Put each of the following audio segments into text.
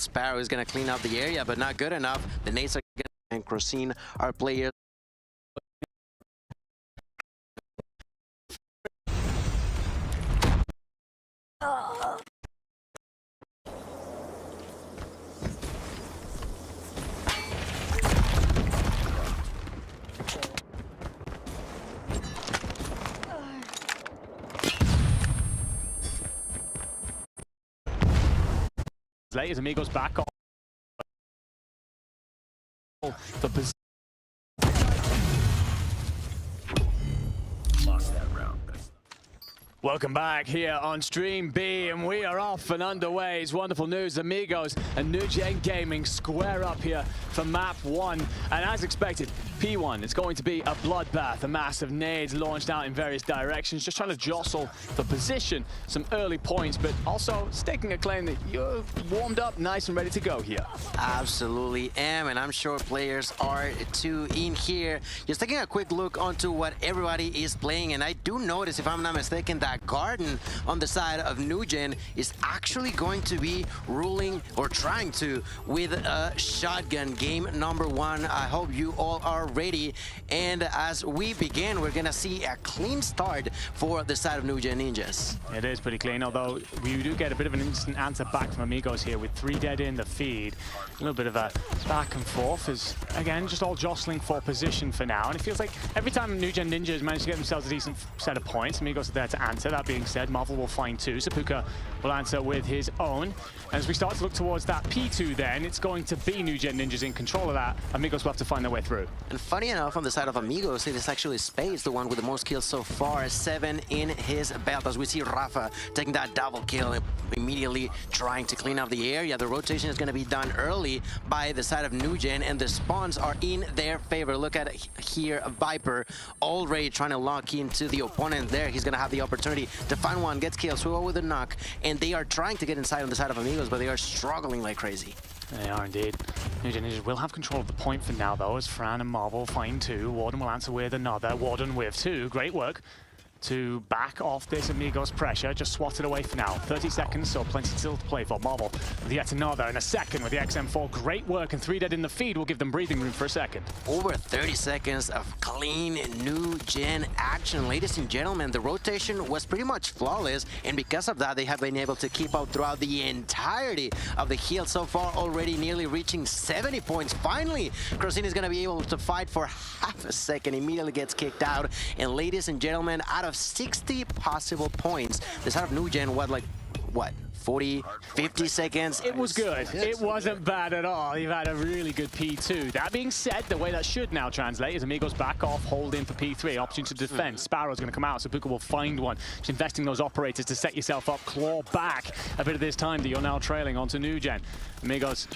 Sparrow is going to clean up the area, but not good enough. The nades are going to, and Crossin are players. Late as Amigos back on the position. Lost that round. Welcome back here on Stream B, and we are off and underway. It's wonderful news. Amigos and Newgen Gaming square up here for map 1. And as expected, P1 is going to be a bloodbath, a mass of nades launched out in various directions, just trying to jostle the position, some early points, but also staking a claim that you're warmed up nice and ready to go here. Absolutely am, and I'm sure players are too in here. Just taking a quick look onto what everybody is playing, and I do notice, if I'm not mistaken, that Garden on the side of Newgen is actually going to be ruling, or trying to, with a shotgun. Game number 1. I hope you all are ready, and as we begin, we're gonna see a clean start for the side of Newgen Ninjas. It is pretty clean, although we do get a bit of an instant answer back from Amigos here with 3 dead in the feed. A little bit of a back and forth is, again, just all jostling for position for now, and it feels like every time Newgen Ninjas manage to get themselves a decent set of points, Amigos are there to answer. That being said, Marvel will find 2. Sapuka will answer with his own. As we start to look towards that P2 then, it's going to be Newgen Ninjas in control of that. Amigos will have to find their way through. And funny enough, on the side of Amigos, it is actually Space, the one with the most kills so far, 7 in his belt, as we see Rafa taking that double kill and immediately trying to clean up the area. The rotation is going to be done early by the side of Newgen, and the spawns are in their favor. Look at here, Viper already trying to lock into the opponent there. He's going to have the opportunity to find one, gets killed, Swivel with a knock, and they are trying to get inside on the side of Amigos, but they are struggling like crazy. They are indeed. Newgen Ninjas will have control of the point for now, though, as Fran and Marvel find 2. Warden will answer with another. Warden with 2. Great work to back off this Amigos pressure. Just swatted away for now. 30 seconds, so plenty still to play for. Marvel with yet another in a second with the XM4. Great work, and 3 dead in the feed will give them breathing room for a second. Over 30 seconds of clean Newgen action. Ladies and gentlemen, the rotation was pretty much flawless, and because of that, they have been able to keep up throughout the entirety of the heal so far, already nearly reaching 70 points. Finally, Crossin is going to be able to fight for half a second, immediately gets kicked out, and ladies and gentlemen, out of 60 possible points, the side of Newgen, what, 40, 50 seconds? It was good. It wasn't bad at all. You've had a really good P2. That being said, the way that should now translate is Amigos back off, hold in for P3, opportunity to defend. Sparrow's going to come out, so Puka will find one. Just investing those operators to set yourself up, claw back a bit of this time that you're now trailing onto Newgen. Amigos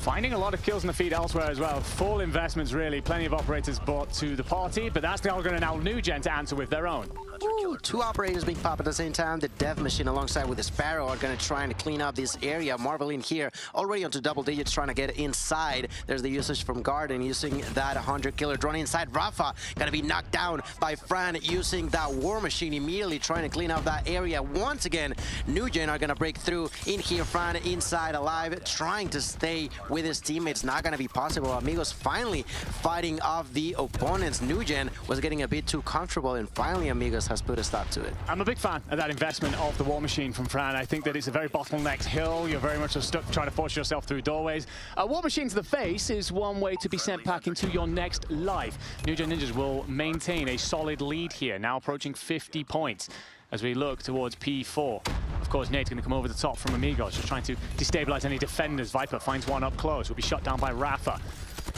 finding a lot of kills in the feed elsewhere as well. Full investments, really. Plenty of operators brought to the party, but that's now going to allow Newgen to answer with their own. Ooh, 2 operators being popped at the same time. The Death Machine alongside with the Sparrow are going to try and clean up this area. Marvel in here, already onto double digits, trying to get inside. There's the usage from Garden, using that 100 killer drone inside. Rafa going to be knocked down by Fran, using that War Machine, immediately trying to clean up that area. Once again, Newgen are going to break through in here. Fran inside alive, trying to stay with his teammates. Not going to be possible. Amigos finally fighting off the opponents. Newgen was getting a bit too comfortable, and finally Amigos has put a stop to it. I'm a big fan of that investment of the War Machine from Fran. I think that it's a very bottlenecked hill. You're very much stuck trying to force yourself through doorways. A War Machine to the face is one way to be sent back into your next life. Newgen Ninjas will maintain a solid lead here, now approaching 50 points as we look towards P4. Of course, Nate's going to come over the top from Amigos, just trying to destabilize any defenders. Viper finds one up close, will be shot down by Rafa.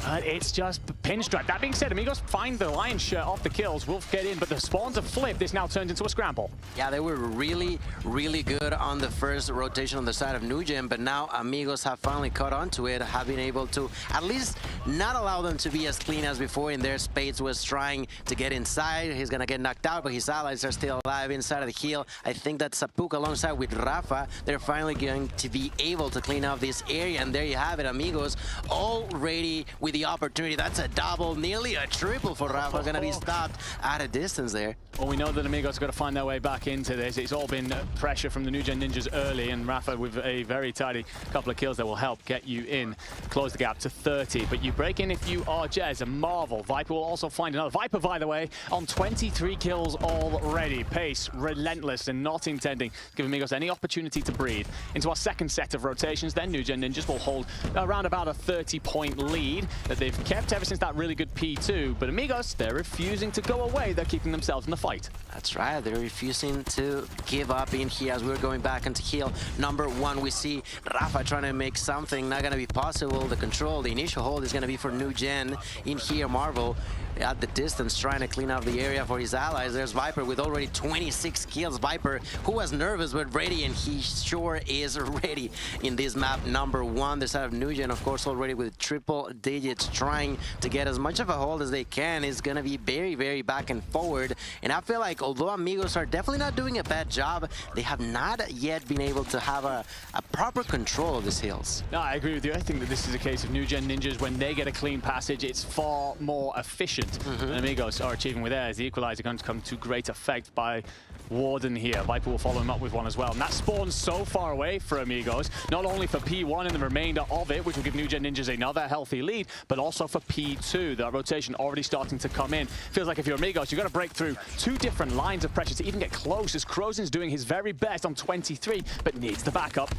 It's just pinstripe. That being said, Amigos find the lion's share of the kills. Wolf get in, but the spawns have flipped. This now turns into a scramble. Yeah, they were really, really good on the first rotation on the side of Newgen, but now Amigos have finally caught on to it, have been able to at least not allow them to be as clean as before. In there, Spades was trying to get inside. He's going to get knocked out, but his allies are still alive inside of the hill. I think that Sapuk alongside with Rafa, they're finally going to be able to clean up this area, and there you have it, Amigos already with with the opportunity. That's a double, nearly a triple for Rafa. Gonna be stopped at a distance there. Well, we know that Amigos have got to find their way back into this. It's all been pressure from the Newgen Ninjas early, and Rafa with a very tidy couple of kills that will help get you in, close the gap to 30. But you break in if you are Jez, and Marvel. Viper will also find another. Viper, by the way, on 23 kills already. Pace, relentless, and not intending to give Amigos any opportunity to breathe. Into our second set of rotations, then Newgen Ninjas will hold around about a 30-point lead that they've kept ever since that really good P2. But Amigos, they're refusing to go away. They're keeping themselves in the fight. That's right, they're refusing to give up in here as we're going back into heal number 1. We see Rafa trying to make something not gonna be possible. The control, the initial hold is gonna be for Newgen. In here, Marvel at the distance trying to clean up the area for his allies. There's Viper with already 26 kills. Viper, who was nervous but ready, and he sure is ready in this map number 1. The side of Newgen, of course, already with triple digits, trying to get as much of a hold as they can. Is gonna be very, very back and forward. And I feel like although Amigos are definitely not doing a bad job, they have not yet been able to have a proper control of these hills. No, I agree with you. I think that this is a case of Newgen Ninjas. When they get a clean passage, it's far more efficient. And Amigos are achieving with theirs. The equalizer going to come to great effect by Warden here. Viper will follow him up with one as well. And that spawns so far away for Amigos, not only for P1 and the remainder of it, which will give Newgen Ninjas another healthy lead, but also for P2. The rotation already starting to come in. Feels like if you're Amigos, you've got to break through 2 different lines of pressure to even get close, as Crozen's doing his very best on 23, but needs the backup.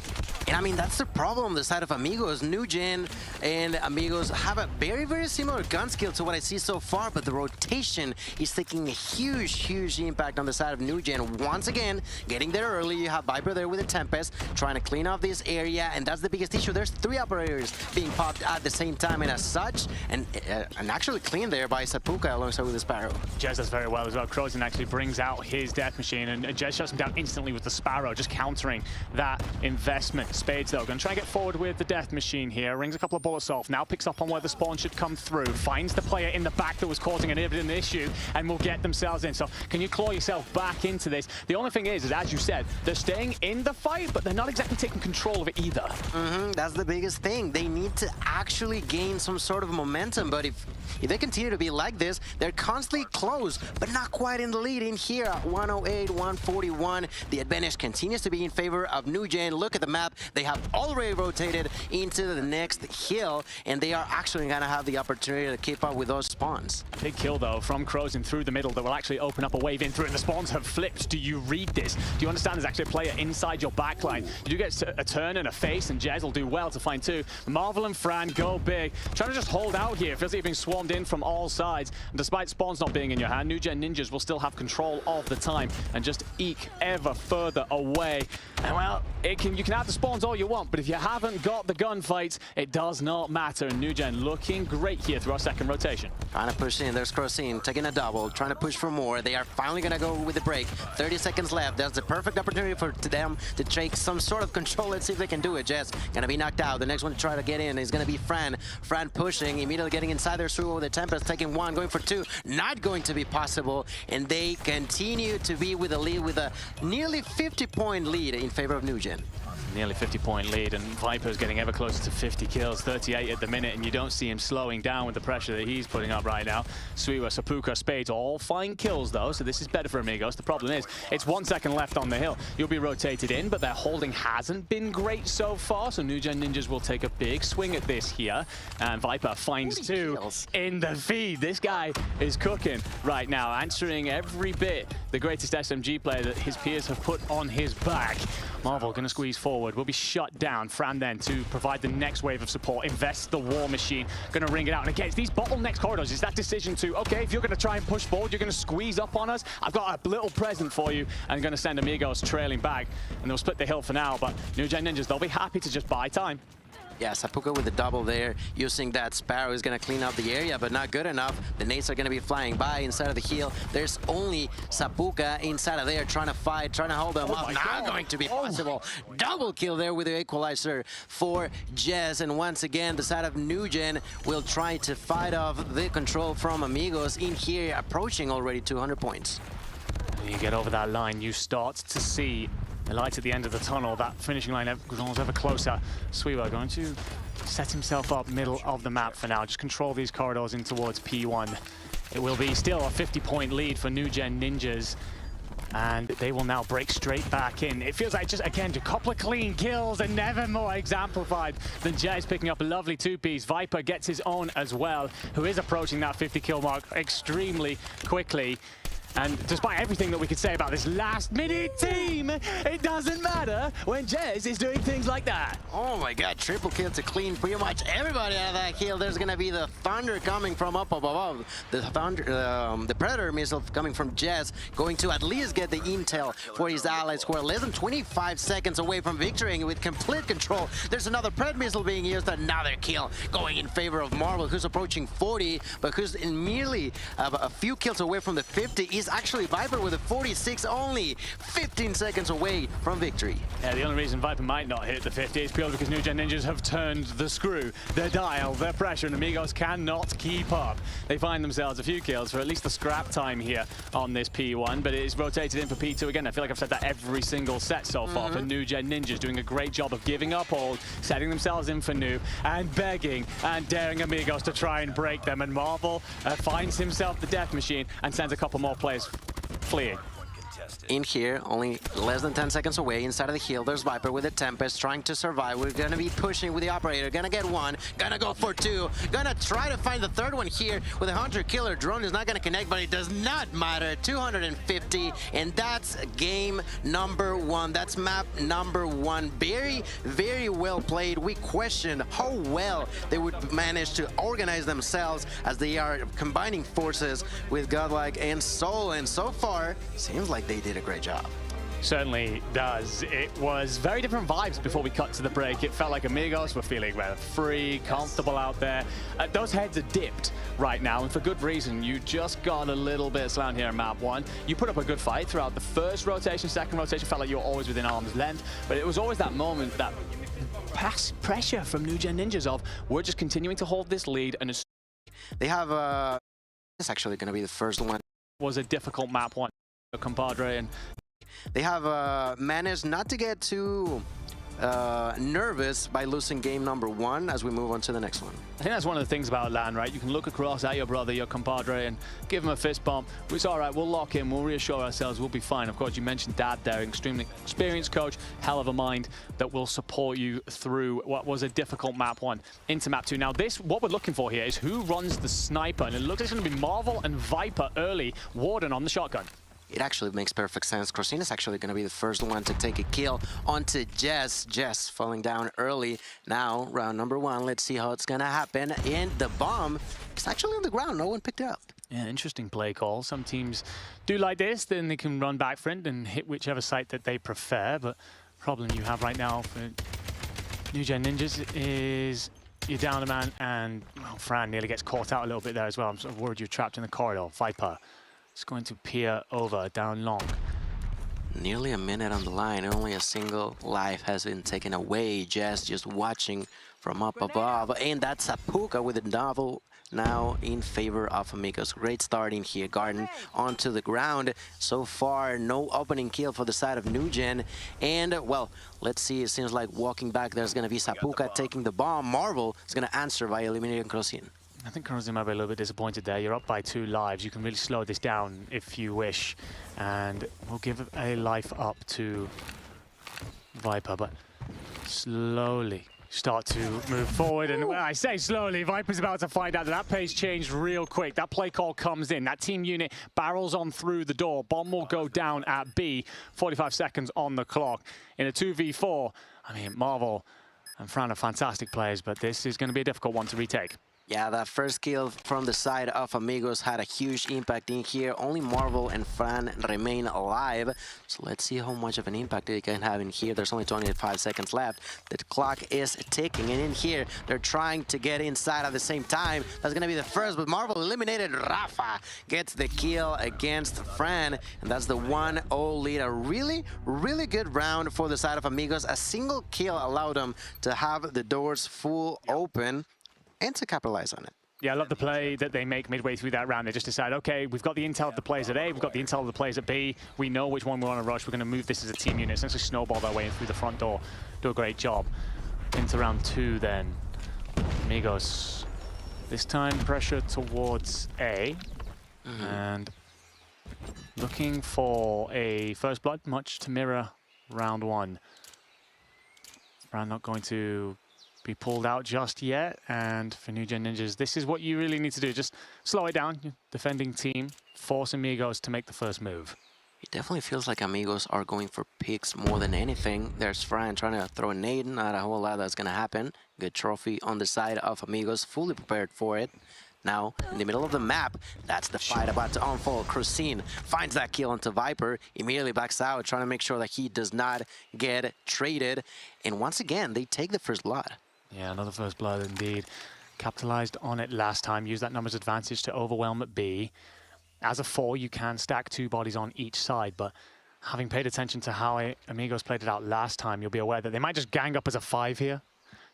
And I mean, that's the problem on the side of Amigos. Newgen and Amigos have a very, very similar gun skill to what I see so far, but the rotation is taking a huge, huge impact on the side of Newgen. Once again, getting there early. You have Viper there with a Tempest, trying to clean off this area, and that's the biggest issue. There's 3 operators being popped at the same time, and as such, and actually cleaned there by S8ul alongside with the Sparrow. Jez does very well as well. Crozen actually brings out his death machine, and Jez shuts him down instantly with the Sparrow, just countering that investment. Spades, though, going to try and get forward with the death machine here. Rings a couple of bullets off. Now picks up on where the spawn should come through. Finds the player in the back that was causing an issue, and will get themselves in. So can you claw yourself back into this? The only thing is as you said, they're staying in the fight, but they're not exactly taking control of it either. That's the biggest thing. They need to actually gain some sort of momentum, but if they continue to be like this, they're constantly close, but not quite in the lead. In here at 108, 141, the advantage continues to be in favor of Newgen. Look at the map. They have already rotated into the next hill, and they are actually going to have the opportunity to keep up with those spawns. Big kill, though, from Crozen through the middle that will actually open up a wave in through, and the spawns have flipped. Do you read this? Do you understand there's actually a player inside your backline? You do get a turn and a face, and Jez will do well to find 2. Marvel and Fran go big, trying to just hold out here. Feels like you're being swarmed in from all sides. And despite spawns not being in your hand, Newgen Ninjas will still have control of the time and just eke ever further away. And well, you can have the spawns all you want, but if you haven't got the gunfights, it does not matter. And Newgen looking great here through our second rotation. Trying to push in. There's Crozen taking a double, trying to push for more. They are finally going to go with the break. 30 seconds left. That's the perfect opportunity for them to take some sort of control. Let's see if they can do it. Jez going to be knocked out. The next one to try to get in is going to be Fran. Fran pushing, immediately getting inside their Suo with the Tempest, taking 1, going for 2. Not going to be possible, and they continue to be with a lead with a nearly 50-point lead in favor of Newgen. Nearly 50-point lead, and Viper's getting ever closer to 50 kills, 38 at the minute, and you don't see him slowing down with the pressure that he's putting up right now. S8ul, S8ul, Spades, all fine kills though, so this is better for Amigos. The problem is, it's 1 second left on the hill. You'll be rotated in, but their holding hasn't been great so far, so Newgen Ninjas will take a big swing at this here, and Viper finds 2 in the feed. This guy is cooking right now, answering every bit the greatest SMG player that his peers have put on his back. Marvel gonna squeeze forward, will be shut down. Fran then to provide the next wave of support, invest the war machine, gonna ring it out. And again, it's these bottleneck corridors. It's that decision to, okay, if you're gonna try and push forward, you're gonna squeeze up on us, I've got a little present for you, and gonna send Amigos trailing back, and they'll split the hill for now, but Newgen Ninjas, they'll be happy to just buy time. Yeah, S8ul with the double there, using that Sparrow is going to clean up the area, but not good enough. The nades are going to be flying by inside of the heel. There's only S8ul inside of there trying to fight, trying to hold them up. Not going to be possible. Double kill there with the equalizer for Jez. And once again, the side of Newgen will try to fight off the control from Amigos in here, approaching already 200 points. When you get over that line, you start to see The light at the end of the tunnel, that finishing line grows ever closer. s8ul going to set himself up middle of the map for now. Just control these corridors in towards P1. It will be still a 50-point lead for Newgen Ninjas. And they will now break straight back in. It feels like just, again, a couple of clean kills and never more exemplified than Jez picking up a lovely two-piece. Viper gets his own as well, who is approaching that 50-kill mark extremely quickly. And despite everything that we could say about this last-minute team, it doesn't matter when Jez is doing things like that. Oh my god, triple kill to clean pretty much everybody out of that kill. There's gonna be the Thunder coming from up above. The Thunder, the Predator missile coming from Jez, going to at least get the intel for his allies who are less than 25 seconds away from victory with complete control. There's another Pred missile being used, another kill going in favor of Marvel, who's approaching 40, but who's in merely a few kills away from the 50. Is actually Viper with a 46, only 15 seconds away from victory. Yeah, the only reason Viper might not hit the 50 is purely because Newgen Ninjas have turned the screw, their dial, their pressure, and Amigos cannot keep up. They find themselves a few kills for at least the scrap time here on this P1, but it is rotated in for P2 again. I feel like I've said that every single set so far for Newgen Ninjas, doing a great job of giving up hold, setting themselves in for New, and begging and daring Amigos to try and break them. And Marvel finds himself the death machine and sends a couple more players fleeing. In here, only less than 10 seconds away, inside of the hill, there's Viper with the Tempest trying to survive. We're gonna be pushing with the Operator, gonna get one, gonna go for two, gonna try to find the third one here with a Hunter Killer. Drone is not gonna connect, but it does not matter. 250, and that's game number one. That's map number one. Very, very well played. We questioned how well they would manage to organize themselves as they are combining forces with Godlike+S8ul, and so far, seems like they did a great job. Certainly does. It was very different vibes before we cut to the break. It felt like Amigos were feeling rather free, comfortable out there. Those heads are dipped right now, and for good reason. You just got a little bit of slant here in map one. You put up a good fight throughout the first rotation, second rotation, felt like you were always within arm's length, but it was always that moment, that pressure from Newgen Ninjas of, we're just continuing to hold this lead, and they have, it's actually going to be the first one. Was a difficult map one. Compadre, and they have managed not to get too nervous by losing game number one as we move on to the next one. I think that's one of the things about LAN, right? You can look across at your brother, your compadre, and give him a fist bump. It's all right, we'll lock in, we'll reassure ourselves, we'll be fine. Of course, you mentioned Dad there, extremely experienced coach, hell of a mind that will support you through what was a difficult map one into map two. Now this, what we're looking for here is who runs the sniper, and it looks like it's going to be Marvel and Viper early, Warden on the shotgun. It actually makes perfect sense. Crossina is actually going to be the first one to take a kill onto Jez. Jez falling down early. Now, round number one. Let's see how it's going to happen. And the bomb is actually on the ground. No one picked it up. Yeah, interesting play call. Some teams do like this. Then they can run back for it and hit whichever site that they prefer. But the problem you have right now for Newgen Ninjas is you're down a man, and well, Fran nearly gets caught out a little bit there as well. I'm sort of worried you're trapped in the corridor. Viper is going to peer over down long. Nearly a minute on the line. Only a single life has been taken away. Just watching from up above. And that's s8ul with a novel now in favor of Amigos. Great start in here. Garden onto the ground. So far, no opening kill for the side of Newgen. And, well, let's see. It seems like walking back, there's going to be s8ul taking the bomb. Marvel is going to answer by eliminating Crosin. I think Codm might be a little bit disappointed there. You're up by 2 lives. You can really slow this down if you wish. And we'll give a life up to Viper, but slowly start to move forward. And when I say slowly, Viper's about to find out that pace changed real quick. That play call comes in. That team unit barrels on through the door. Bomb will go down at B. 45 seconds on the clock. In a 2v4, I mean, Marvel and Fran are fantastic players, but this is going to be a difficult one to retake. Yeah, that first kill from the side of Amigos had a huge impact in here. Only Marvel and Fran remain alive. So let's see how much of an impact they can have in here. There's only 25 seconds left. The clock is ticking. And in here, they're trying to get inside at the same time. That's going to be the first, but Marvel eliminated. Rafa gets the kill against Fran. And that's the 1-0 lead. A really, really good round for the side of Amigos. A single kill allowed them to have the doors full open and to capitalize on it. Yeah, I love the play that they make midway through that round. They just decide, okay, we've got the intel of the players at A, we've got the intel of the players at B. We know which one we want to rush. We're going to move this as a team unit, essentially snowball our way in through the front door. Do a great job. Into round 2 then. Amigos. This time pressure towards A. And looking for a first blood, much to mirror round 1. Fran not going to be pulled out just yet, and for Newgen Ninjas, this is what you really need to do. Just slow it down, your defending team, force Amigos to make the first move. It definitely feels like Amigos are going for picks more than anything. There's Fran trying to throw a nade, not a whole lot that's going to happen. Good trophy on the side of Amigos, fully prepared for it. Now, in the middle of the map, that's the fight about to unfold. Crucine finds that kill onto Viper, immediately backs out, trying to make sure that he does not get traded. And once again, they take the first blood. Yeah, another first blood indeed. Capitalized on it last time, used that numbers advantage to overwhelm at B. As a 4, you can stack 2 bodies on each side, but having paid attention to how Amigos played it out last time, you'll be aware that they might just gang up as a 5 here,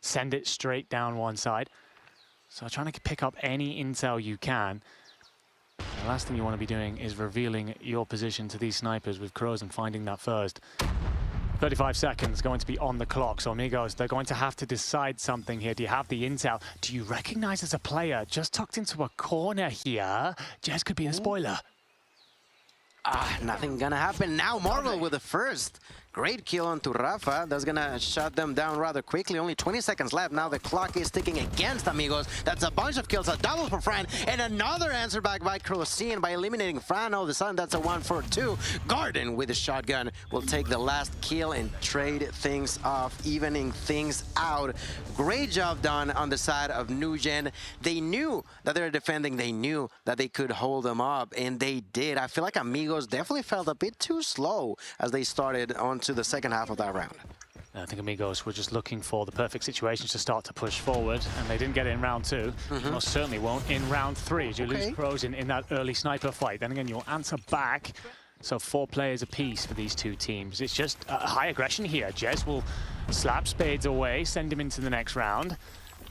send it straight down one side. So trying to pick up any intel you can. The last thing you want to be doing is revealing your position to these snipers with crows and finding that first. 35 seconds going to be on the clock, so Amigos, they're going to have to decide something here. Do you have the intel? Do you recognize as a player just tucked into a corner here? Jez could be a spoiler. Nothing gonna happen now. Marvel with the first. Great kill onto Rafa. That's gonna shut them down rather quickly. Only 20 seconds left. Now the clock is ticking against Amigos. That's a bunch of kills. A double for Fran. And another answer back by Crucine by eliminating Fran. All of a sudden, that's a 1-for-2. Garden with the shotgun will take the last kill and trade things off, evening things out. Great job done on the side of Newgen. They knew that they were defending. They knew that they could hold them up, and they did. I feel like Amigos definitely felt a bit too slow as they started onto the second half of that round. I think Amigos were just looking for the perfect situations to start to push forward, and they didn't get it in round 2. Most certainly won't in round 3. You lose crows in that early sniper fight. Then again, you'll answer back. So 4 players apiece for these 2 teams. It's just high aggression here. Jez will slap Spades away, send him into the next round.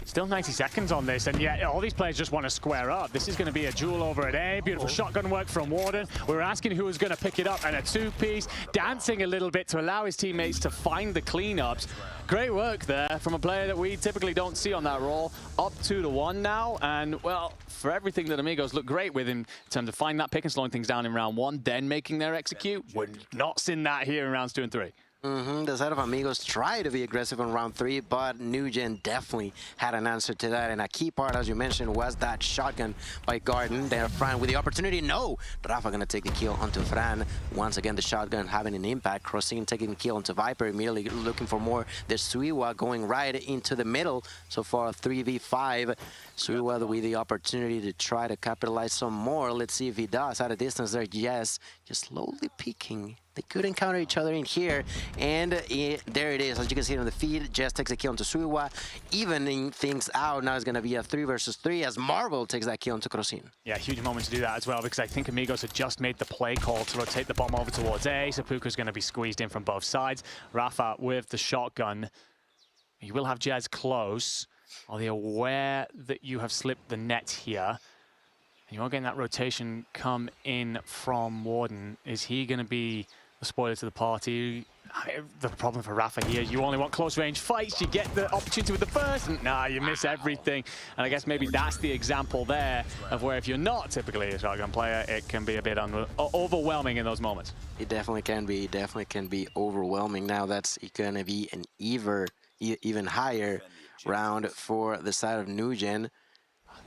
Still 90 seconds on this, and yeah, all these players just want to square up. This is going to be a duel over at A. Beautiful shotgun work from Warden. We were asking who was going to pick it up, and a 2-piece, dancing a little bit to allow his teammates to find the cleanups. Great work there from a player that we typically don't see on that role. Up 2-1 now, and well, for everything that Amigos look great with in terms of finding that pick and slowing things down in round 1, then making their execute, we're not seeing that here in rounds 2 and 3. The side of Amigos tried to be aggressive on round 3, but Newgen definitely had an answer to that. And a key part, as you mentioned, was that shotgun by Garden. There, Fran with the opportunity. No! Rafa gonna take the kill onto Fran. Once again, the shotgun having an impact. Crucine taking the kill onto Viper, immediately looking for more. There's Suiwa going right into the middle. So far, 3v5. Suiwa with the opportunity to try to capitalize some more. Let's see if he does. At a distance there, yes. Just slowly peeking. They could encounter each other in here, and there it is. As you can see on the feed, Jez takes a kill onto Suiwa, evening things out. Now it's going to be a 3 versus 3 as Marvel takes that kill onto Crucine. Yeah, huge moment to do that as well, because I think Amigos had just made the play call to rotate the bomb over towards A. Seppuku's going to be squeezed in from both sides. Rafa with the shotgun. You will have Jez close. Are they aware that you have slipped the net here? You are getting that rotation come in from Warden. Is he going to be a spoiler to the party? The problem for Rafa here, you only want close range fights. You get the opportunity with the first, and nah, you miss everything. And I guess maybe that's the example there of where if you're not typically a shotgun player, it can be a bit overwhelming in those moments. It definitely can be. Definitely can be overwhelming. Now that's going to be an even higher round for the side of Newgen.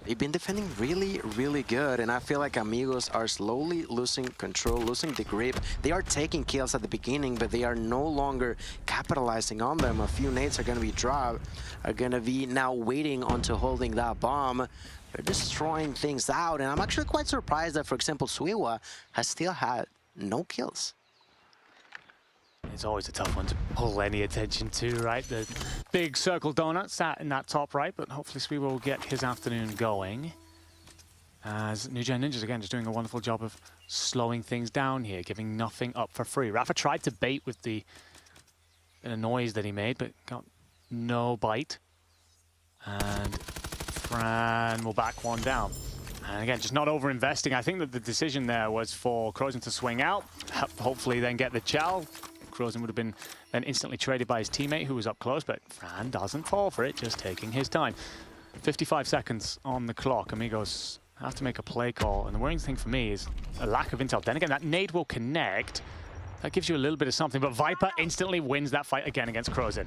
They've been defending really, really good, and I feel like Amigos are slowly losing control, losing the grip. They are taking kills at the beginning, but they are no longer capitalizing on them. A few nades are going to be dropped, are going to be now waiting onto holding that bomb. They're destroying things out, and I'm actually quite surprised that, for example, Suiwa has still had no kills. It's always a tough one to pull any attention to, right? The big circle donut sat in that top right, but hopefully Sweeble will get his afternoon going. As Newgen Ninjas, again, just doing a wonderful job of slowing things down here, giving nothing up for free. Rafa tried to bait with the noise that he made, but got no bite. And Fran will back one down. And again, just not over-investing. I think that the decision there was for Codm to swing out, hopefully then get the chow. Codm would have been then instantly traded by his teammate who was up close, but Fran doesn't fall for it, just taking his time. 55 seconds on the clock. Amigos have to make a play call, and the worrying thing for me is a lack of intel. Then again, that nade will connect. That gives you a little bit of something, but Viper instantly wins that fight again against Codm.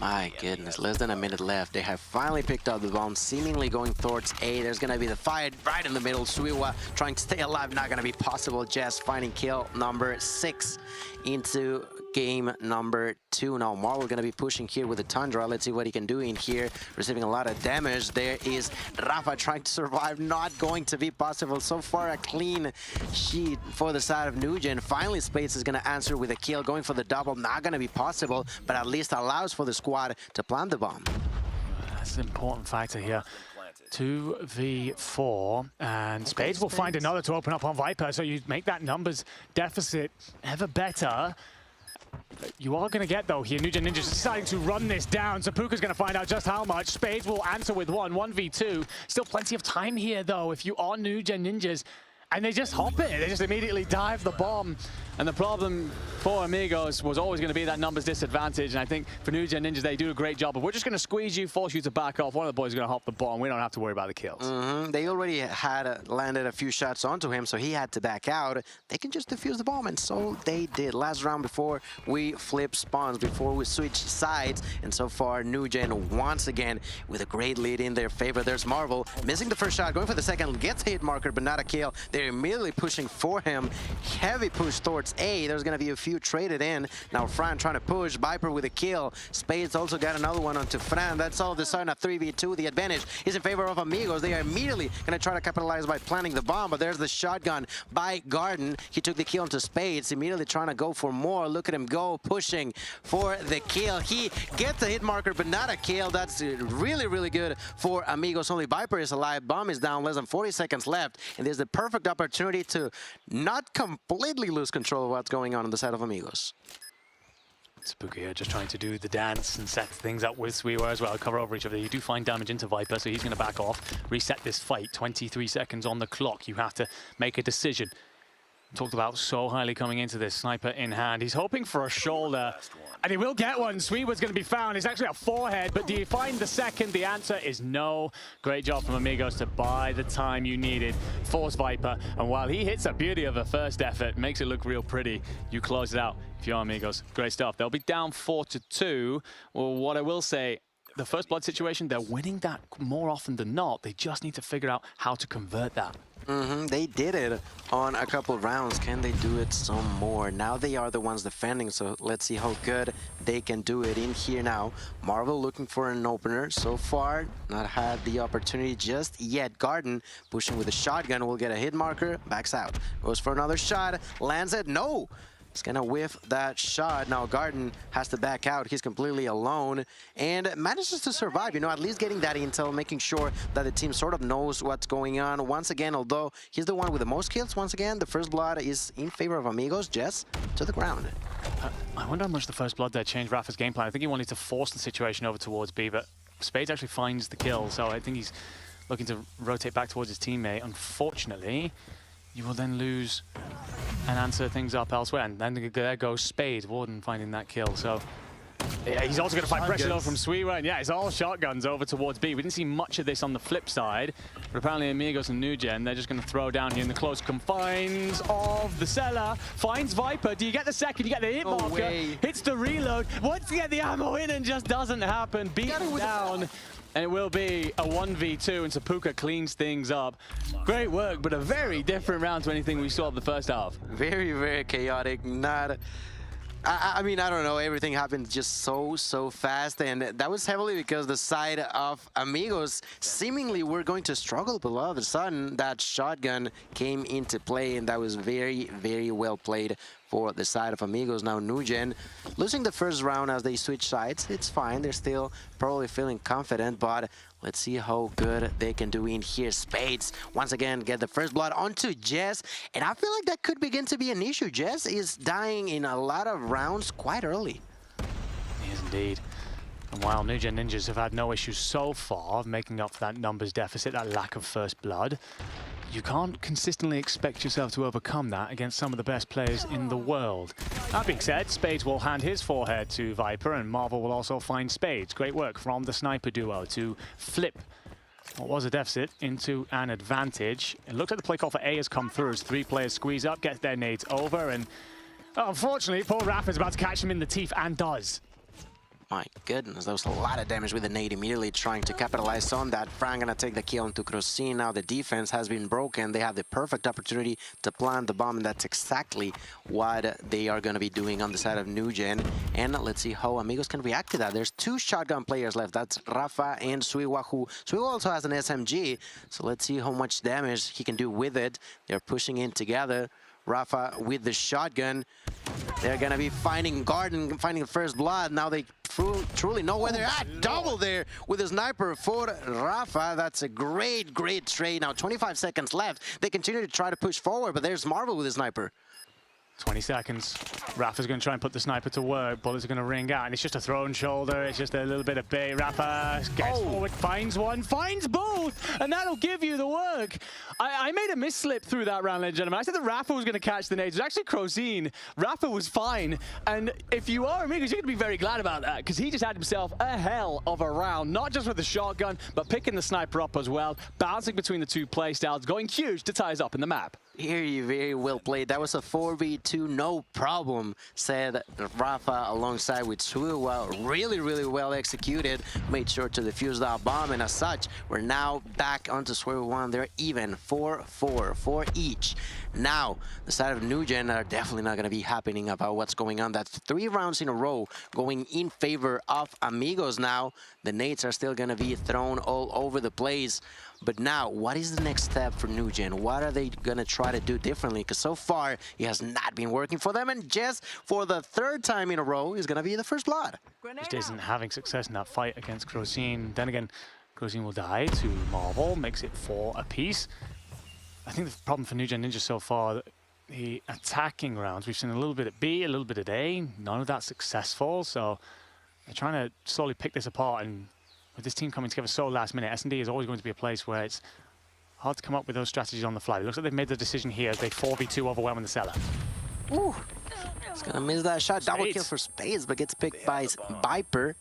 My goodness, less than a minute left. They have finally picked up the bomb, seemingly going towards A. There's going to be the fight right in the middle. s8ul trying to stay alive, not going to be possible. Jess finding kill number 6 into game number 2. Now Marvel going to be pushing here with the Tundra. Let's see what he can do in here, receiving a lot of damage. There is Rafa trying to survive, not going to be possible. So far a clean sheet for the side of Newgen. Finally Spades is going to answer with a kill, going for the double, not going to be possible, but at least allows for the squad to plant the bomb. That's an important factor here. 2v4, and Spades will find another to open up on Viper, so you make that numbers deficit ever better. You are going to get, though, here, Newgen Ninjas deciding to run this down. So Puka's going to find out just how much. Spades will answer with 1v2. Still plenty of time here, though, if you are Newgen Ninjas. And they just hop it. They just immediately dive the bomb. And the problem for Amigos was always going to be that numbers disadvantage. And I think for Newgen Ninjas, they do a great job. But we're just going to squeeze you, force you to back off. One of the boys is going to hop the bomb. We don't have to worry about the kills. They already had landed a few shots onto him, so he had to back out. They can just defuse the bomb, and so they did. Last round before we flip spawns, before we switch sides. And so far, Newgen once again with a great lead in their favor. There's Marvel missing the first shot, going for the second, gets hit marker, but not a kill. They're immediately pushing for him. Heavy push towards A. There's going to be a few traded in. Now Fran trying to push. Viper with a kill. Spades also got another one onto Fran. That's all of a sudden a 3v2. The advantage is in favor of Amigos. They are immediately going to try to capitalize by planting the bomb, but there's the shotgun by Garden. He took the kill onto Spades, immediately trying to go for more. Look at him go, pushing for the kill. He gets a hit marker, but not a kill. That's really, really good for Amigos. Only Viper is alive. Bomb is down. Less than 40 seconds left, and there's the perfect opportunity to not completely lose control of what's going on the side of Amigos. Spooky here just trying to do the dance and set things up with s8ul as well, cover over each other. You do find damage into Viper, so he's going to back off, reset this fight. 23 seconds on the clock. You have to make a decision. Talked about so highly coming into this, sniper in hand. He's hoping for a shoulder, and he will get one. s8ul's going to be found. It's actually a forehead, but do you find the second? The answer is no. Great job from Amigos to buy the time you needed. Force Viper, and while he hits a beauty of a first effort, makes it look real pretty, you close it out if you're Amigos. Great stuff. They'll be down 4-2. Well, what I will say, the first blood situation, they're winning that more often than not. They just need to figure out how to convert that. They did it on a couple of rounds. Can they do it some more? Now they are the ones defending, so let's see how good they can do it in here now. Marvel looking for an opener. So far, not had the opportunity just yet. Garden pushing with a shotgun will get a hit marker, backs out. Goes for another shot, lands it, no! He's gonna whiff that shot. Now Garden has to back out. He's completely alone and manages to survive, you know, at least getting that intel, making sure that the team sort of knows what's going on. Once again, although he's the one with the most kills, once again, the first blood is in favor of Amigos. Jess to the ground. I wonder how much the first blood there changed Rafa's game plan. I think he wanted to force the situation over towards B, but Spades actually finds the kill, so I think he's looking to rotate back towards his teammate. Unfortunately, you will then lose and answer things up elsewhere. And then there goes Spade, Warden finding that kill. So yeah, he's also going to find pressure though from s8ul. And yeah, it's all shotguns over towards B. We didn't see much of this on the flip side, but apparently Amigos and Newgen, they're just going to throw down here in the close confines of the cellar. Finds Viper. Do you get the second? You get the hit marker. Hits the reload. Wants to get the ammo in and just doesn't happen. Beaten down. And it will be a 1v2, and Sapuka cleans things up. Great work, but a very different round to anything we saw in the first half. Very, very chaotic. Not... I mean, I don't know, everything happened just so fast, and that was heavily because the side of Amigos seemingly were going to struggle, but all of a sudden that shotgun came into play, and that was very, very well played for the side of Amigos. Now Newgen losing the first round as they switch sides. It's fine, they're still probably feeling confident, but let's see how good they can do in here. Spades once again get the first blood onto Jess, and I feel like that could begin to be an issue. Jess is dying in a lot of rounds quite early. He is indeed. And while Newgen Ninjas have had no issues so far of making up for that numbers deficit, that lack of first blood, you can't consistently expect yourself to overcome that against some of the best players in the world. That being said, Spades will hand his forehead to Viper, and Marvel will also find Spades. Great work from the sniper duo to flip what was a deficit into an advantage. It looks like the play call for A has come through as 3 players squeeze up, get their nades over, and unfortunately, poor Rafa is about to catch him in the teeth, and does. My goodness, that was a lot of damage with the nade immediately trying to capitalize on that. Fran gonna take the kill onto Codm. Now the defense has been broken. They have the perfect opportunity to plant the bomb, and that's exactly what they are gonna be doing on the side of Newgen. And let's see how Amigos can react to that. There's 2 shotgun players left. That's Rafa and s8ul, who s8ul also has an SMG. So let's see how much damage he can do with it. They're pushing in together. Rafa with the shotgun. They're gonna be finding Garden, finding the first blood. Now they truly know where they're at. Double there with the sniper for Rafa. That's a great trade. Now 25 seconds left. They continue to try to push forward, but there's Marvel with the sniper. 20 seconds. Rafa's going to try and put the sniper to work. Bullets are going to ring out, and it's just a thrown shoulder. It's just a little bit of bait. Rafa gets forward, finds one, finds both, and that'll give you the work. I made a misslip through that round, ladies and gentlemen. I said that Rafa was going to catch the nades. It was actually Codm. Rafa was fine, and if you are Amigos, you're going to be very glad about that, because he just had himself a hell of a round, not just with the shotgun, but picking the sniper up as well, bouncing between the 2 playstyles, going huge to tie us up in the map. Here you very well played. That was a 4v2, no problem, said Rafa alongside with s8ul. Really well executed. Made sure to defuse that bomb, and as such, we're now back onto s8ul 1. They're even 4-4 for each. Now, the side of Newgen are definitely not going to be happening about what's going on. That's 3 rounds in a row going in favor of Amigos now. The nades are still going to be thrown all over the place. But now, what is the next step for Newgen? What are they going to try to do differently? Because so far, it has not been working for them. And just for the 3rd time in a row, is going to be the first blood. Just isn't having success in that fight against Codm. Then again, Codm will die to Marvel, makes it 4 apiece. I think the problem for Newgen Ninjas so far, the attacking rounds, we've seen a little bit at B, a little bit at A. None of that successful. So they're trying to slowly pick this apart, and with this team coming together so last minute, S&D is always going to be a place where it's hard to come up with those strategies on the fly. It looks like they've made the decision here as they 4v2 overwhelming the cellar. Ooh, it's gonna miss that shot. Double kill for Spades, but gets picked by Viper.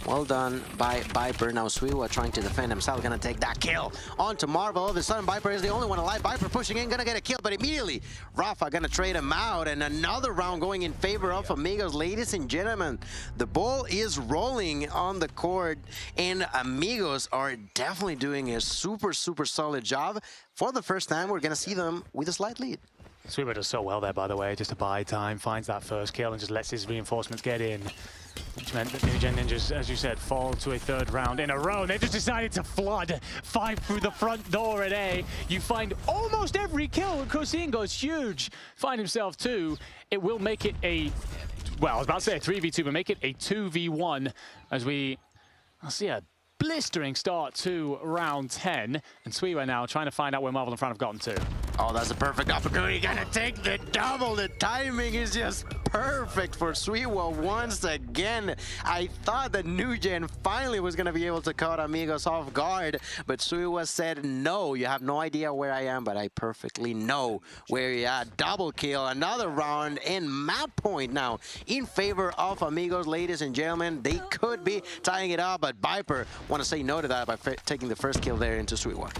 Well done by Viper. Now s8ul trying to defend himself, gonna take that kill onto Marvel. All of a sudden, Viper is the only one alive. Viper pushing in, gonna get a kill, but immediately Rafa gonna trade him out, and another round going in favor of Amigos. Ladies and gentlemen, the ball is rolling on the court, and Amigos are definitely doing a super solid job. For the first time, we're gonna see them with a slight lead. s8ul does so well there, by the way, just to buy time, finds that first kill, and just lets his reinforcements get in. Which meant that Newgen Ninjas, as you said, fall to a 3rd round in a row. They just decided to flood 5 through the front door at A. You find almost every kill when Codm goes huge. Find himself 2. It will make it a, well, I was about to say a 3v2, but make it a 2v1 as I'll see a blistering start to round 10. And s8ul now trying to find out where Marvel and Fran have gotten to. Oh, that's a perfect opportunity. Gonna take the double. The timing is just perfect for s8ul once again. I thought that Newgen finally was gonna be able to caught Amigos off guard, but s8ul said, no, you have no idea where I am, but I perfectly know where you're at. Double kill, another round, and map point now in favor of Amigos. Ladies and gentlemen, they could be tying it up, but Viper want to say no to that by taking the first kill there into s8ul.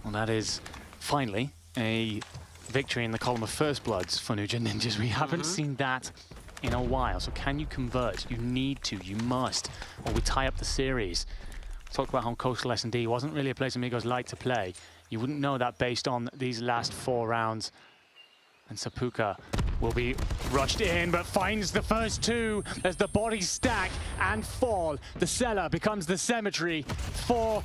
Well, that is finally a victory in the column of first bloods for Newgen Ninjas. We haven't seen that in a while. So can you convert? You need to, you must, or we tie up the series. Talked about how Coastal S&D wasn't really a place Amigos like to play. You wouldn't know that based on these last 4 rounds. And s8ul will be rushed in, but finds the first 2 as the bodies stack and fall. The cellar becomes the cemetery for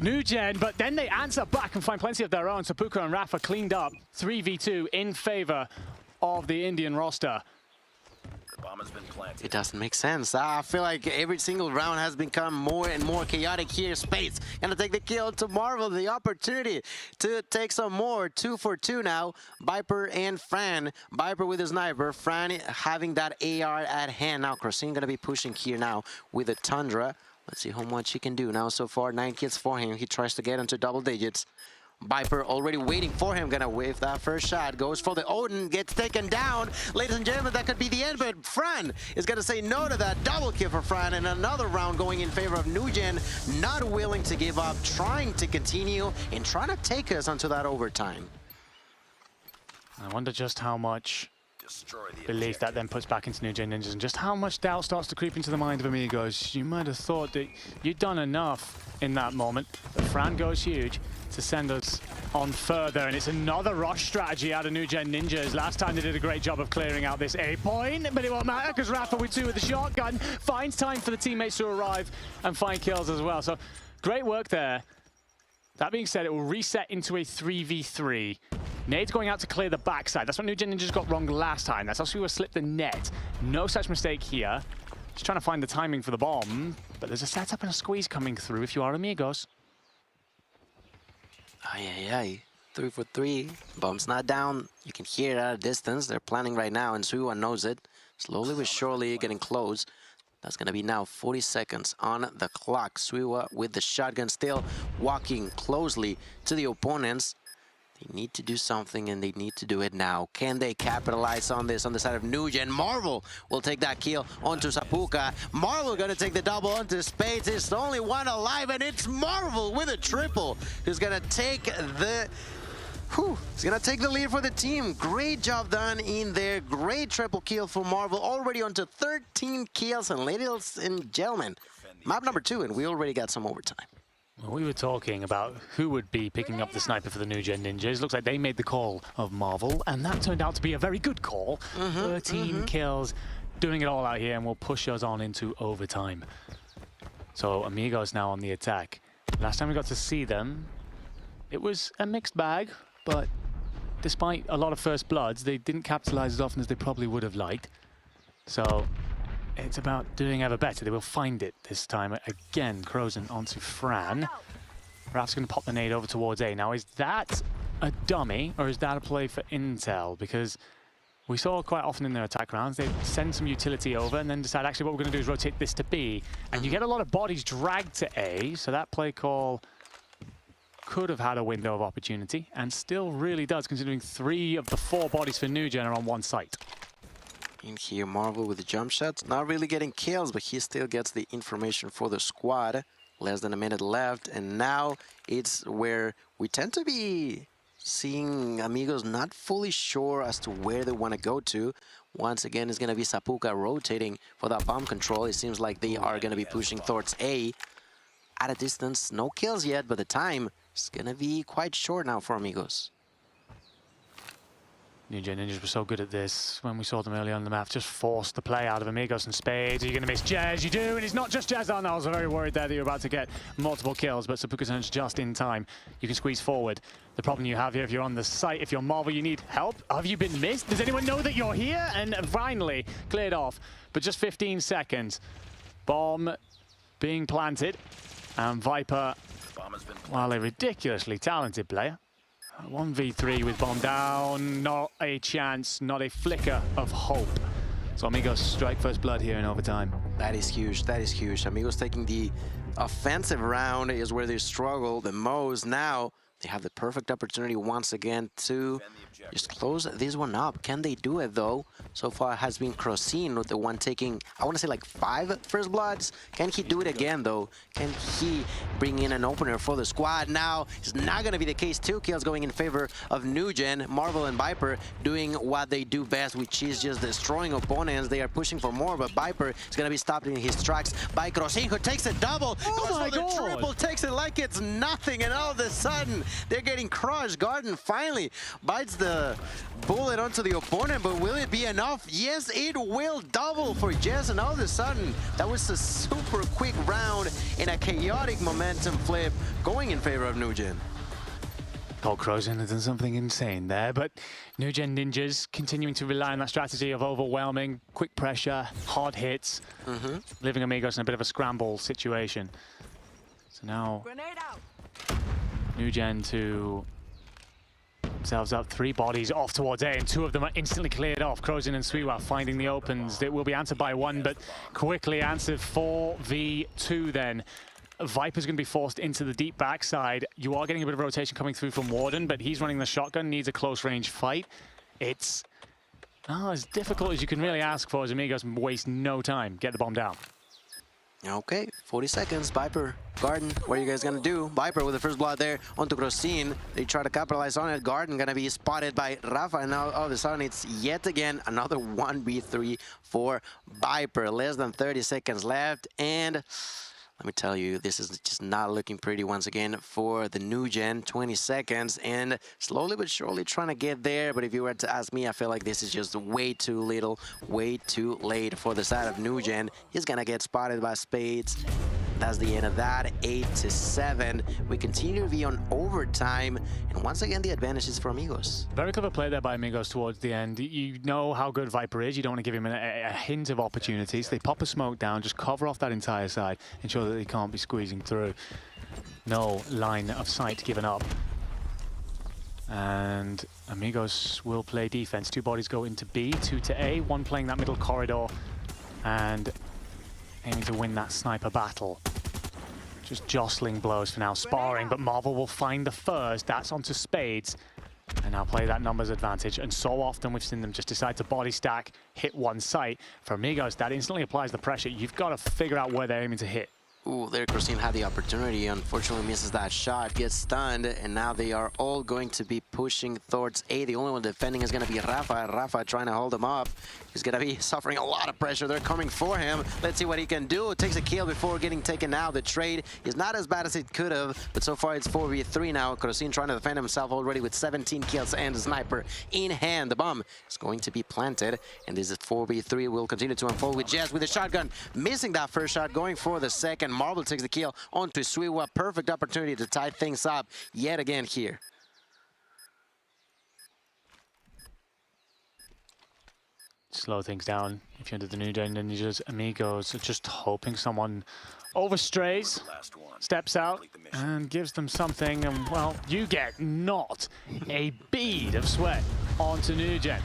Newgen, but then they answer back and find plenty of their own. s8ul and Rafa cleaned up 3v2 in favor of the Indian roster. It doesn't make sense. I feel like every single round has become more and more chaotic here. Spades gonna take the kill to Marvel. The opportunity to take some more. 2 for 2 now. Viper and Fran. Viper with his sniper. Fran having that AR at hand. Now Crossing gonna be pushing here now with a Tundra. Let's see how much he can do now so far. 9 kills for him. He tries to get into double digits. Viper already waiting for him, gonna whiff that first shot, goes for the Odin, gets taken down. Ladies and gentlemen, that could be the end, but Fran is gonna say no to that. Double kill for Fran, and another round going in favor of Newgen, not willing to give up, trying to continue, and trying to take us onto that overtime. I wonder just how much belief that then puts back into Newgen Ninjas, and just how much doubt starts to creep into the mind of Amigos. You might have thought that you'd done enough in that moment, but Fran goes huge to send us on further, and it's another rush strategy out of Newgen Ninjas. Last time they did a great job of clearing out this A point, but it won't matter because Rafa with 2 with the shotgun finds time for the teammates to arrive and find kills as well. So great work there. That being said, it will reset into a 3v3. Nade's going out to clear the backside. That's what Newgen Ninjas got wrong last time. That's also who slipped the net. No such mistake here. Just trying to find the timing for the bomb, but there's a setup and a squeeze coming through if you are Amigos. Aye. 3 for 3. Bomb's not down. You can hear it at a distance. They're planning right now, and Suiwa knows it. Slowly but surely getting close. That's going to be now 40 seconds on the clock. Suiwa with the shotgun still walking closely to the opponents. They need to do something, and they need to do it now. Can they capitalize on this on the side of Newgen? Marvel will take that kill onto Sapuka. Marvel gonna take the double onto Spades. It's only one alive, and it's Marvel with a triple who's gonna take the... He's gonna take the lead for the team. Great job done in there. Great triple kill for Marvel. Already onto 13 kills, and ladies and gentlemen, map number 2, and we already got some overtime. Well, we were talking about who would be picking up the sniper for the Newgen Ninjas. Looks like they made the call of Marvel, and that turned out to be a very good call. 13 kills, doing it all out here, and will push us on into overtime. So Amigos now on the attack. Last time we got to see them, it was a mixed bag, but despite a lot of first bloods, they didn't capitalize as often as they probably would have liked. So it's about doing ever better. They will find it this time. Again, Crozen onto Fran. Raf's going to pop the nade over towards A. Now, is that a dummy, or is that a play for intel? Because we saw quite often in their attack rounds, they send some utility over and then decide, actually, what we're going to do is rotate this to B. And you get a lot of bodies dragged to A, so that play call could have had a window of opportunity, and still really does, considering 3 of the 4 bodies for Newgen are on one site. In here, Marvel with the jump shots. Not really getting kills, but he still gets the information for the squad. Less than a minute left, and now it's where we tend to be seeing Amigos not fully sure as to where they want to go to. Once again, it's going to be Sapuka rotating for that bomb control. It seems like they are going to be pushing towards A. At a distance, no kills yet, but the time is going to be quite short now for Amigos. Newgen Ninjas were so good at this when we saw them early on the map. Just forced the play out of Amigos and Spades. Are you going to miss Jez? You do, and it's not just Jez. Oh, no, I was very worried there that you're about to get multiple kills, but Sapuka turns just in time. You can squeeze forward. The problem you have here, if you're on the site, if you're Marvel, you need help. Have you been missed? Does anyone know that you're here? And finally, cleared off. But just 15 seconds. Bomb being planted. And Viper, while a ridiculously talented player, 1v3 with bomb down, not a chance, not a flicker of hope. So Amigos strike first blood here in overtime. That is huge, that is huge. Amigos taking the offensive round is where they struggle the most. Now they have the perfect opportunity once again to just close this one up. Can they do it though? So far has been Crossing with the one taking, I want to say like 5 first bloods. Can he do it again though? Can he bring in an opener for the squad? Now it's not going to be the case. 2 kills going in favor of Newgen. Marvel and Viper doing what they do best, which is just destroying opponents. They are pushing for more, but Viper is going to be stopped in his tracks by Crossing, who takes a double, goes for the triple, takes it like it's nothing, and all of a sudden they're getting crushed. Garden finally bites the bullet onto the opponent, but will it be enough? Yes, it will. Double for Jez, and all of a sudden that was a super quick round and a chaotic momentum flip going in favor of Newgen. Codm has done something insane there, but Newgen Ninjas continuing to rely on that strategy of overwhelming, quick pressure, hard hits, leaving Amigos in a bit of a scramble situation. So now, Newgen to themselves up, 3 bodies off towards A, and 2 of them are instantly cleared off. Codm and s8ul finding the opens. It will be answered by 1, but quickly answered 4v2 then. Viper's going to be forced into the deep backside. You are getting a bit of rotation coming through from Warden, but he's running the shotgun, needs a close-range fight. It's as difficult as you can really ask for as Amigos waste no time. Get the bomb down. Okay, 40 seconds. Viper, Garden, what are you guys gonna do? Viper with the first blood there onto Codm. They try to capitalize on it. Garden gonna be spotted by Rafa, and now all of a sudden it's yet again another 1v3 for Viper. Less than 30 seconds left, and let me tell you, this is just not looking pretty once again for the Newgen. 20 seconds, and slowly but surely trying to get there. But if you were to ask me, I feel like this is just way too little, way too late for the side of Newgen. He's gonna get spotted by Spades. That's the end of that. 8-7. We continue to be on overtime, and once again the advantage is for Amigos. Very clever play there by Amigos towards the end. You know how good Viper is. You don't want to give him a hint of opportunities. They pop a smoke down, just cover off that entire side, ensure that they can't be squeezing through. No line of sight given up. And Amigos will play defense. 2 bodies go into B, 2 to A, 1 playing that middle corridor and aiming to win that sniper battle. Just jostling blows for now, sparring, but Marvel will find the first. That's onto Spades, and now play that numbers advantage. And so often we've seen them just decide to body stack, hit one site. For Amigos, that instantly applies the pressure. You've got to figure out where they're aiming to hit. Ooh, there Codm had the opportunity, unfortunately misses that shot, gets stunned, and now they are all going to be pushing towards A. The only one defending is going to be Rafa. Rafa trying to hold him up. He's going to be suffering a lot of pressure. They're coming for him. Let's see what he can do. Takes a kill before getting taken out. The trade is not as bad as it could have, but so far it's 4v3 now. Codm trying to defend himself already with 17 kills and a sniper in hand. The bomb is going to be planted, and this is 4v3. Will continue to unfold with Jazz with the shotgun. Missing that first shot, going for the second. Marvel takes the kill onto s8ul. Perfect opportunity to tie things up yet again here. Slow things down if you're under the Newgen Ninjas. Amigos are just hoping someone overstrays, steps out, and gives them something, and well, you get not a bead of sweat onto Newgen.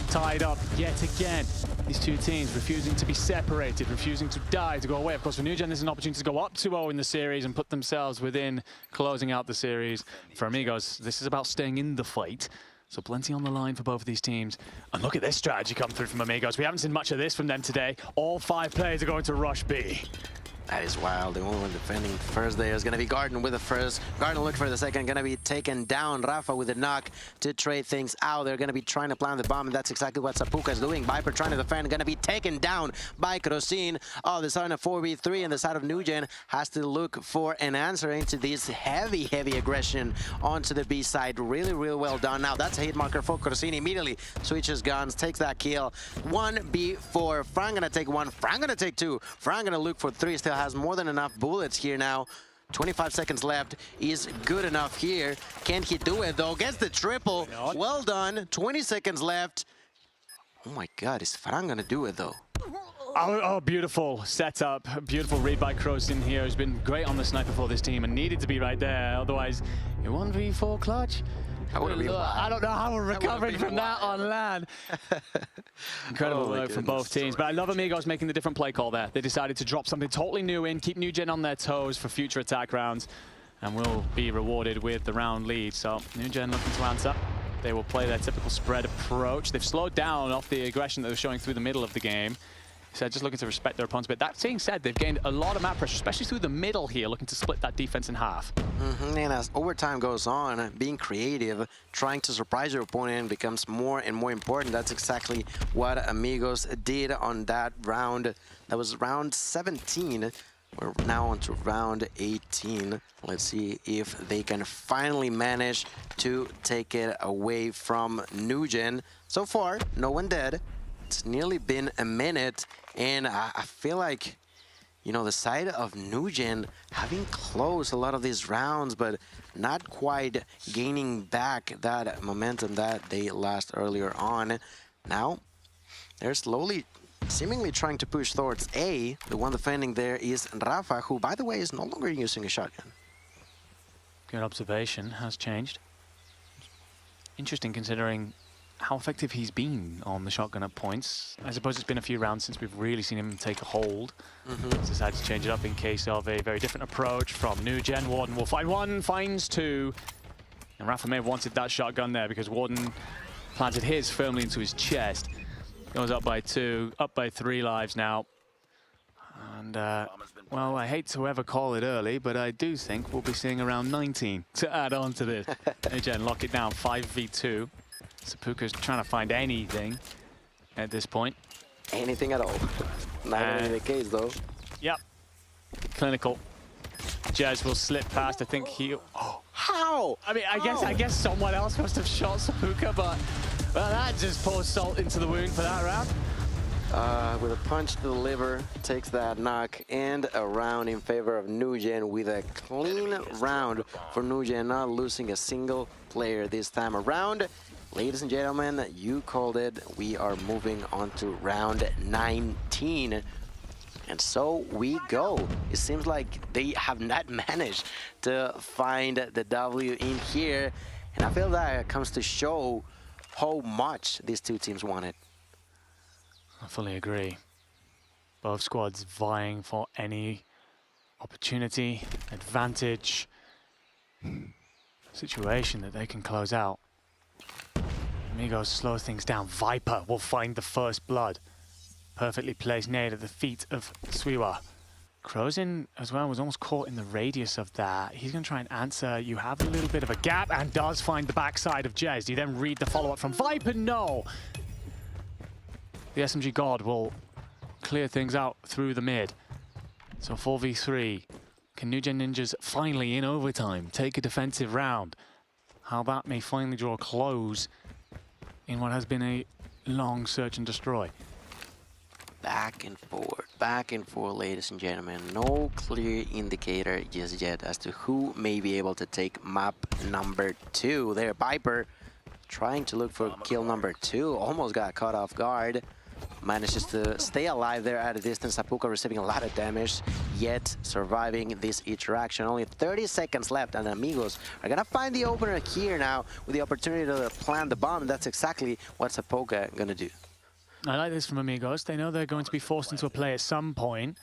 Tied up yet again. These 2 teams refusing to be separated, refusing to die, to go away. Of course, for Newgen, this is an opportunity to go up 2-0 in the series and put themselves within closing out the series. For Amigos, this is about staying in the fight. So plenty on the line for both of these teams. And look at this strategy come through from Amigos. We haven't seen much of this from them today. All 5 players are going to rush B. That is wild. The only one defending first there is going to be Garden with the first. Garden look for the second. Going to be taken down. Rafa with the knock to trade things out. They're going to be trying to plant the bomb, and that's exactly what s8ul is doing. Viper trying to defend. Going to be taken down by Codm. Oh, the side of 4v3, and the side of Newgen has to look for an answer into this heavy aggression onto the B side. Really well done. Now that's a hit marker for Codm. Immediately switches guns, takes that kill. 1v4. Frank going to take 1. Frank going to take 2. Frank going to look for 3. Still has more than enough bullets here now. 25 seconds left is good enough here. Can he do it though? Gets the triple. Well done. 20 seconds left. Oh my god, is Frank gonna do it though? Oh, beautiful setup. Beautiful read by Codm here. Has been great on the sniper for this team and needed to be right there. Otherwise, a 1v4 clutch. I don't know how we're recovering from that on land. Incredible work from both teams. But I love Amigos making the different play call there. They decided to drop something totally new in, keep Newgen on their toes for future attack rounds, and will be rewarded with the round lead. So Newgen looking to answer. They will play their typical spread approach. They've slowed down off the aggression that they're showing through the middle of the game. So just looking to respect their opponents. But that being said, they've gained a lot of map pressure, especially through the middle here, looking to split that defense in half. And as overtime goes on, being creative, trying to surprise your opponent becomes more and more important. That's exactly what Amigos did on that round. That was round 17. We're now on to round 18. Let's see if they can finally manage to take it away from Newgen. So far, no one dead. It's nearly been a minute, and I feel like, you know, the side of Newgen having closed a lot of these rounds, but not quite gaining back that momentum that they lost earlier on. Now, they're slowly, seemingly trying to push towards A. The one defending there is Rafa, who, by the way, is no longer using a shotgun. Good observation, has changed. Interesting considering how effective he's been on the shotgun at points. I suppose it's been a few rounds since we've really seen him take a hold. He's decided to change it up in case of a very different approach from Newgen. Warden will find one, finds two. And Rafa may have wanted that shotgun there because Warden planted his firmly into his chest. Goes up by 2, up by 3 lives now. And, well, I hate to ever call it early, but I do think we'll be seeing around 19 to add on to this. Again, lock it down, 5v2. Sapuka's trying to find anything at this point. Anything at all. Not going to be the case, though. Yep. Clinical. Jez will slip past. I think he... Oh, how? I mean, I guess someone else must have shot Sapuka, but... Well, that just pours salt into the wound for that round. With a punch to the liver, takes that knock, and a round in favor of Newgen with a clean round for Newgen, not losing a single player this time around. Ladies and gentlemen, you called it. We are moving on to round 19. And so we go. It seems like they have not managed to find the W in here. And I feel that comes to show how much these two teams wanted. I fully agree. Both squads vying for any opportunity, advantage, situation that they can close out. Amigos slows things down. Viper will find the first blood. Perfectly placed nade at the feet of s8ul. Crozin as well was almost caught in the radius of that. He's going to try and answer. You have a little bit of a gap and does find the backside of Jez. Do you then read the follow-up from Viper? No! The SMG God will clear things out through the mid. So 4v3. Can Newgen Ninjas finally, in overtime, take a defensive round? How that may finally draw a close in what has been a long search and destroy. Back and forth, ladies and gentlemen. No clear indicator just yet as to who may be able to take map number 2. There, Viper trying to look for kill number 2. Almost got caught off guard. Manages to stay alive there at a distance. Sapuka receiving a lot of damage, yet surviving this interaction. Only 30 seconds left, and Amigos are gonna find the opener here now with the opportunity to plant the bomb. And that's exactly what Sapuka gonna do. I like this from Amigos. They know they're going to be forced into a play at some point.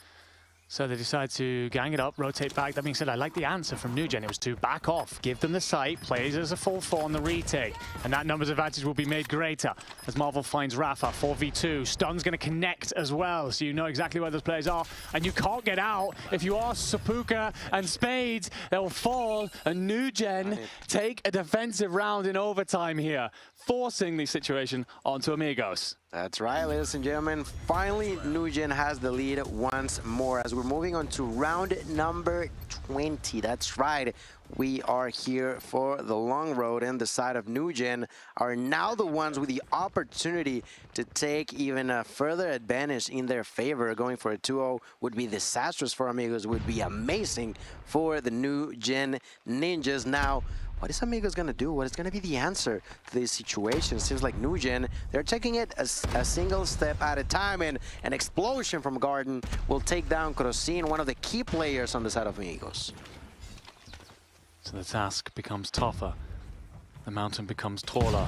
So they decide to gang it up, rotate back. That being said, I like the answer from Newgen. It was to back off, give them the sight, plays as a full 4 on the retake. And that numbers advantage will be made greater as Marvel finds Rafa, 4v2. Stun's going to connect as well, so you know exactly where those players are. And you can't get out. If you are Sapuka and Spades, they'll fall. And Newgen take a defensive round in overtime here, forcing the situation onto Amigos. That's right, ladies and gentlemen. Finally, Newgen has the lead once more as we're moving on to round number 20. That's right. We are here for the long road, and the side of Newgen are now the ones with the opportunity to take even a further advantage in their favor. Going for a 2-0 would be disastrous for Amigos, would be amazing for the Newgen Ninjas. Now, what is Amigos going to do? What is going to be the answer to this situation? Seems like Newgen, they're taking it a single step at a time, and an explosion from Garden will take down Crozin, one of the key players on the side of Amigos. So the task becomes tougher. The mountain becomes taller.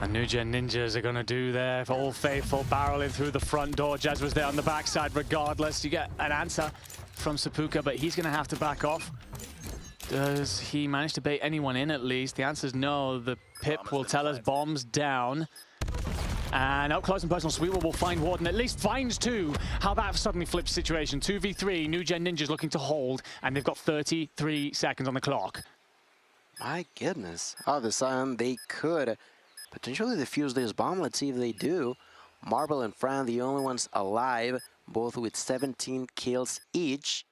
And Newgen Ninjas are going to do their Old Faithful, barrel in through the front door. Jez was there on the backside regardless. You get an answer from Sapuka, but he's going to have to back off. Does he manage to bait anyone in at least? The answer is no. The pip will tell us bombs down. And up close and personal, s8ul will find Warden, at least finds 2. How that suddenly flips the situation. 2v3, Newgen Ninjas looking to hold, and they've got 33 seconds on the clock. My goodness. All of a sudden, they could potentially defuse this bomb. Let's see if they do. Marble and Fran, the only ones alive, both with 17 kills each.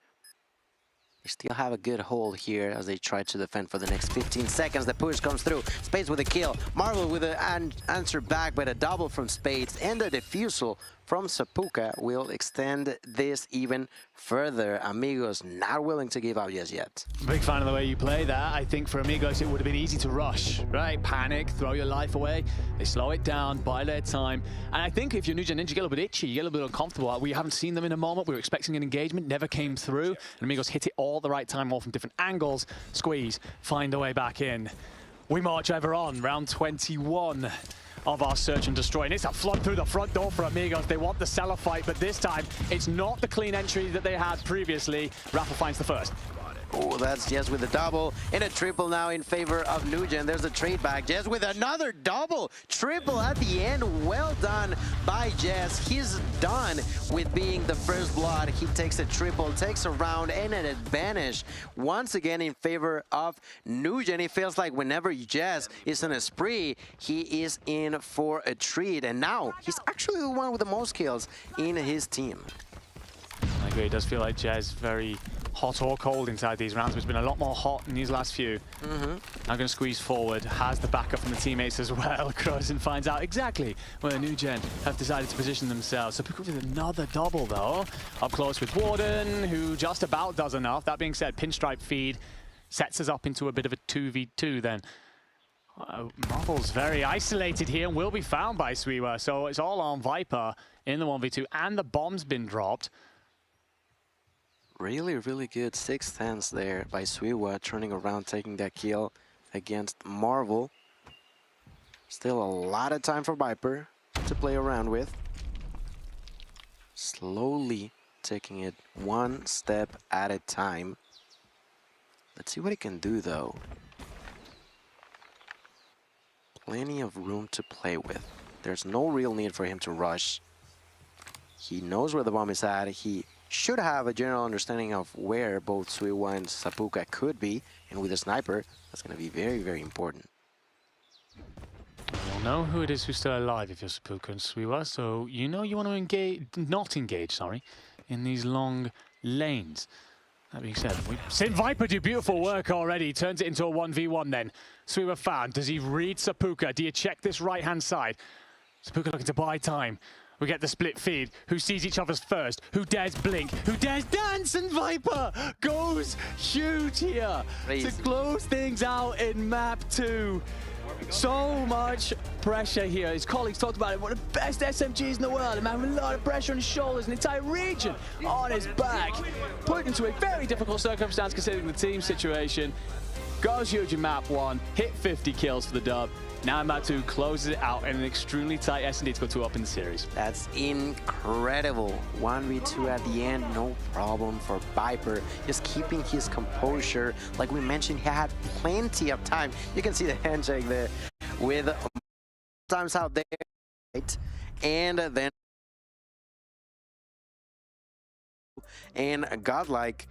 They still have a good hold here as they try to defend for the next 15 seconds. The push comes through. Spades with a kill. Marvel with an answer back, but a double from Spades and a defusal from S8ul will extend this even further. Amigos not willing to give up just yet. Big fan of the way you play that. I think for Amigos, it would have been easy to rush, right? Panic, throw your life away. They slow it down, buy their time. And I think if you're Newgen Ninja, you get a little bit itchy, you get a little bit uncomfortable. We haven't seen them in a moment. We were expecting an engagement, never came through. And Amigos hit it all at the right time, all from different angles. Squeeze, find a way back in. We march ever on, round 21 of our search and destroy. And it's a flood through the front door for Amigos. They want the cellar fight, but this time it's not the clean entry that they had previously. Rafa finds the first. Oh, that's Jez with a double and a triple now in favor of Newgen. There's a trade back. Jez with another double. Triple at the end. Well done by Jez. He's done with being the first blood. He takes a triple, takes a round and an advantage. Once again in favor of Newgen. It feels like whenever Jez is on a spree, he is in for a treat. And now he's actually the one with the most kills in his team. I agree. It does feel like Jez very hot or cold inside these rounds. It's been a lot more hot in these last few. Now going to squeeze forward, has the backup from the teammates as well. Crozen finds out exactly where Newgen have decided to position themselves. So S8ul with another double though. Up close with Warden, who just about does enough. That being said, pinstripe feed sets us up into a bit of a 2v2 then. Marvel's very isolated here and will be found by S8ul. So it's all on Viper in the 1v2 and the bomb's been dropped. Really, really good 6-10s there by S8ul, turning around, taking that kill against Marvel. Still a lot of time for Viper to play around with. Slowly taking it one step at a time. Let's see what he can do though. Plenty of room to play with. There's no real need for him to rush. He knows where the bomb is at. He should have a general understanding of where both S8ul and S8ul could be, and with a sniper, that's going to be very, very important. You'll know who it is who's still alive if you're S8ul and S8ul, so you know you want to engage, not engage, in these long lanes. That being said, we've seen Viper do beautiful work already. Turns it into a 1v1 then. S8ul found. Does he read S8ul? Do you check this right-hand side? S8ul looking to buy time. We get the split feed. Who sees each other's first? Who dares blink? Who dares dance? And Viper goes huge here to close things out in map 2. So much pressure here. His colleagues talked about it. One of the best SMGs in the world. A man with a lot of pressure on his shoulders, an entire region on his back. Put into a very difficult circumstance considering the team situation. Goes huge in map 1. Hit 50 kills for the dub. Now map 2 closes it out in an extremely tight S&D to go 2 up in the series. That's incredible. 1v2 at the end, no problem for Viper. Just keeping his composure. Like we mentioned, he had plenty of time. You can see the handshake there with times out there. Right? And then and Godlike,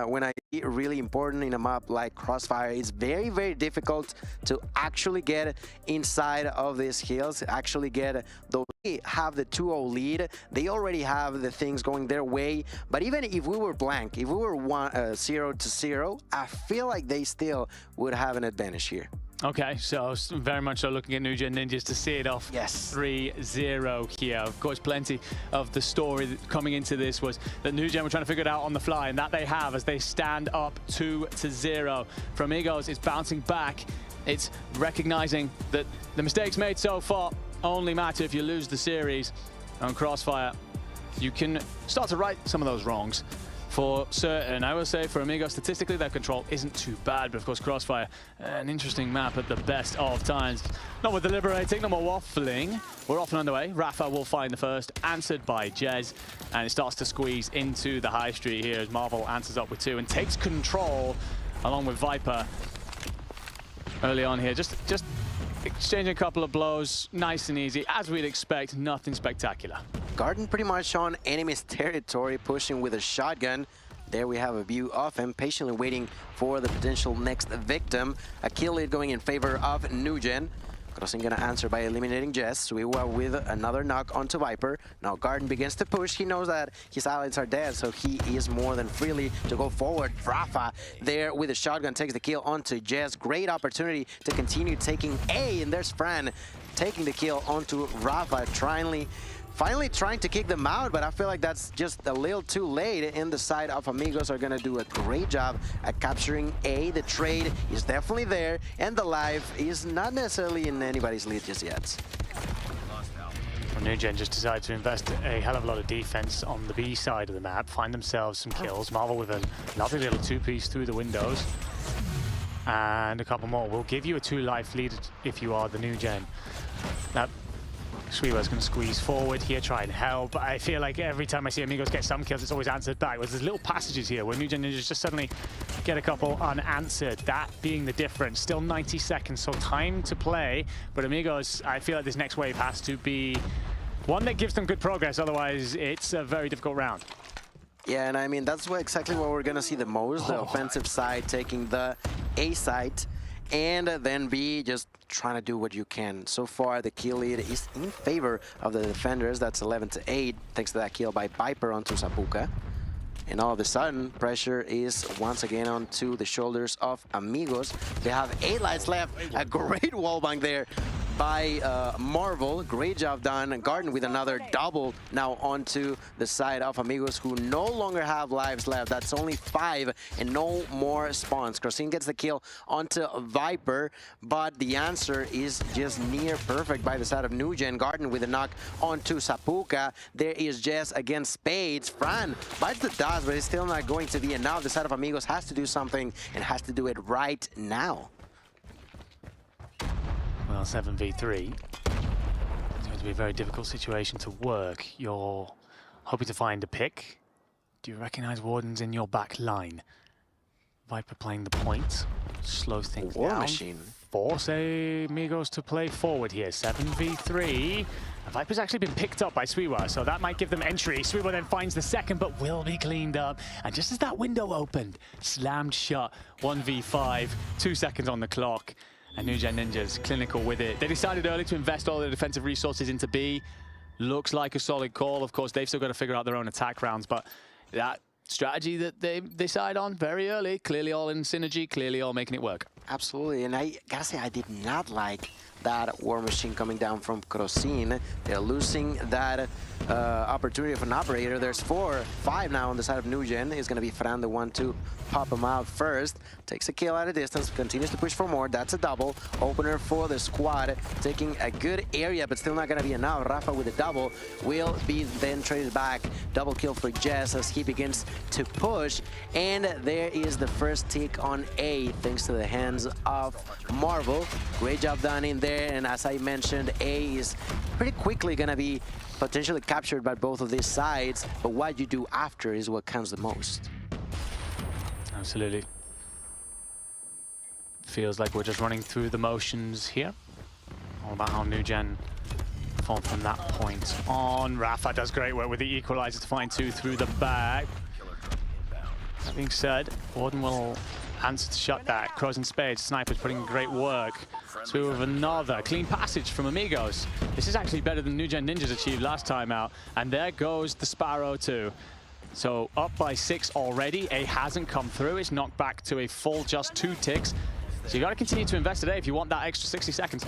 when I really important in a map like Crossfire, it's very, very difficult to actually get inside of these hills, actually get those. They have the 2-0 lead. They already have the things going their way. But even if we were blank, if we were 0-0, I feel like they still would have an advantage here. Okay, so very much so looking at Newgen Ninjas to see it off. Yes. 3-0 here. Of course, plenty of the story coming into this was that Newgen were trying to figure it out on the fly, and that they have as they stand up 2-0. For Amigos, it's bouncing back. It's recognizing that the mistakes made so far only matter if you lose the series. On Crossfire, you can start to right some of those wrongs. For certain, I will say for Amigos, statistically their control isn't too bad, but of course Crossfire, an interesting map at the best of times. Not more deliberating, no more waffling. We're off and underway. Rafa will find the first, answered by Jez, and it starts to squeeze into the high street here as Marvel answers up with 2 and takes control along with Viper early on here. Just exchanging a couple of blows, nice and easy, as we'd expect, nothing spectacular. Garden pretty much on enemy's territory, pushing with a shotgun. There we have a view of him, patiently waiting for the potential next victim. A kill lead going in favor of Newgen. Crossing gonna answer by eliminating Jez. S8ul with another knock onto Viper. Now Garden begins to push. He knows that his allies are dead, so he is more than freely to go forward. Rafa there with a shotgun takes the kill onto Jez. Great opportunity to continue taking A, and there's Fran taking the kill onto Rafa, trying finally trying to kick them out, but I feel like that's just a little too late. In the side of Amigos are going to do a great job at capturing A. The trade is definitely there, and the life is not necessarily in anybody's lead just yet. Newgen just decided to invest a hell of a lot of defense on the B side of the map, find themselves some kills. Marvel with a lovely little two-piece through the windows. And a couple more. Will give you a 2-life lead if you are the Newgen. Now, s8ul going to squeeze forward here, try and help. I feel like every time I see Amigos get some kills, it's always answered back. There's little passages here where Newgen Ninjas just suddenly get a couple unanswered. That being the difference. Still 90 seconds, so time to play. But Amigos, I feel like this next wave has to be one that gives them good progress. Otherwise, it's a very difficult round. Yeah, and I mean, that's exactly what we're going to see the most. The offensive side taking the A side, and then B just trying to do what you can. So far, the kill lead is in favor of the defenders. That's 11-8, thanks to that kill by Viper onto Zapuka. And all of a sudden, pressure is once again onto the shoulders of Amigos. They have 8 lives left. A great wallbang there by Marvel. Great job done. Garden with another double now onto the side of Amigos, who no longer have lives left. That's only 5 and no more spawns. Crossing gets the kill onto Viper, but the answer is just near perfect by the side of Newgen. Garden with a knock onto Zapuka. There is Jess against Spades. Fran bites the dust, but it's still not going to be enough. The side of Amigos has to do something and has to do it right now. Well, 7v3. It's going to be a very difficult situation to work. You're hoping to find a pick. Do you recognize Wardens in your back line? Viper playing the point. Slow things War down. Machine. Force Amigos to play forward here. 7v3. And Viper's actually been picked up by s8ul, so that might give them entry. s8ul then finds the second, but will be cleaned up. And just as that window opened, slammed shut. 1v5, 2 seconds on the clock. And Newgen Ninjas clinical with it. They decided early to invest all their defensive resources into B. Looks like a solid call. Of course, they've still got to figure out their own attack rounds, but that strategy that they decide on very early, clearly all in synergy, clearly all making it work. Absolutely, and I gotta say, I did not like that War Machine coming down from Crossing. They're losing that opportunity of an operator. There's 4-5 now on the side of Newgen. Is going to be Fran the one to pop him out first. Takes a kill at a distance, continues to push for more. That's a double. Opener for the squad, taking a good area, but still not going to be enough. Rafa with a double will be then traded back. Double kill for Jess as he begins to push. And there is the first tick on A, thanks to the hands of Marvel. Great job done in there. And as I mentioned, A is pretty quickly going to be potentially captured by both of these sides, but what you do after is what counts the most. Absolutely. Feels like we're just running through the motions here. All about how Newgen performed from that point on. Rafa does great work with the equalizer to find 2 through the back. That being said, Warden will answer to shut that. Crows and Spades, Snipers putting in great work. So we have another clean passage from Amigos. This is actually better than Newgen Ninjas achieved last time out. And there goes the Sparrow too. So up by 6 already. A hasn't come through. It's knocked back to a full just 2 ticks. So you got to continue to invest today if you want that extra 60 seconds.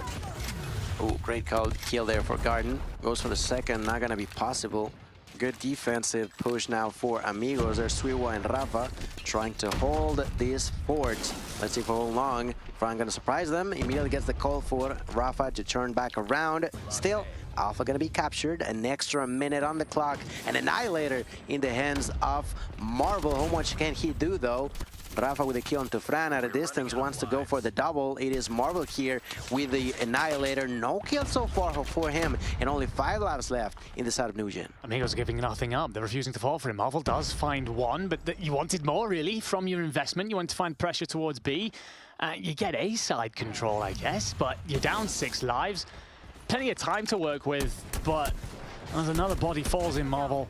Oh, great kill there for Garden. Goes for the second, not going to be possible. Good defensive push now for Amigos. There's s8ul and Rafa trying to hold this fort. Let's see for how long. Fran going to surprise them. Immediately gets the call for Rafa to turn back around. Still, Alpha going to be captured. An extra minute on the clock. An Annihilator in the hands of Marvel. How much can he do, though? Rafa with a kill onto Fran at a distance, wants to go for the double. It is Marvel here with the Annihilator. No kill so far for him, and only 5 lives left in the side of Newgen. Amigos are giving nothing up. They're refusing to fall for him. Marvel does find 1, but you wanted more, really, from your investment. You wanted to find pressure towards B. You get A side control, I guess, but you're down 6 lives. Plenty of time to work with, but as another body falls in Marvel,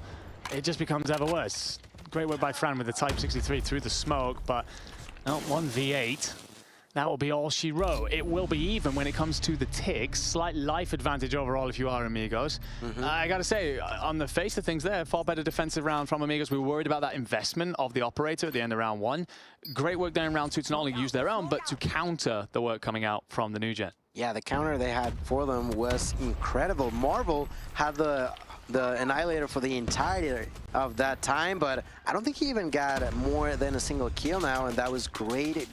it just becomes ever worse. Great work by Fran with the Type 63 through the smoke, but no, 1v8. That will be all she wrote. It will be even when it comes to the ticks. Slight life advantage overall if you are Amigos. I gotta say, on the face of things there, far better defensive round from Amigos. We were worried about that investment of the operator at the end of round 1. Great work there in round 2 to not only use their own, but to counter the work coming out from the Newgen. Yeah, the counter they had for them was incredible. Marvel had the the Annihilator for the entirety of that time, but I don't think he even got more than a single kill now, and that was great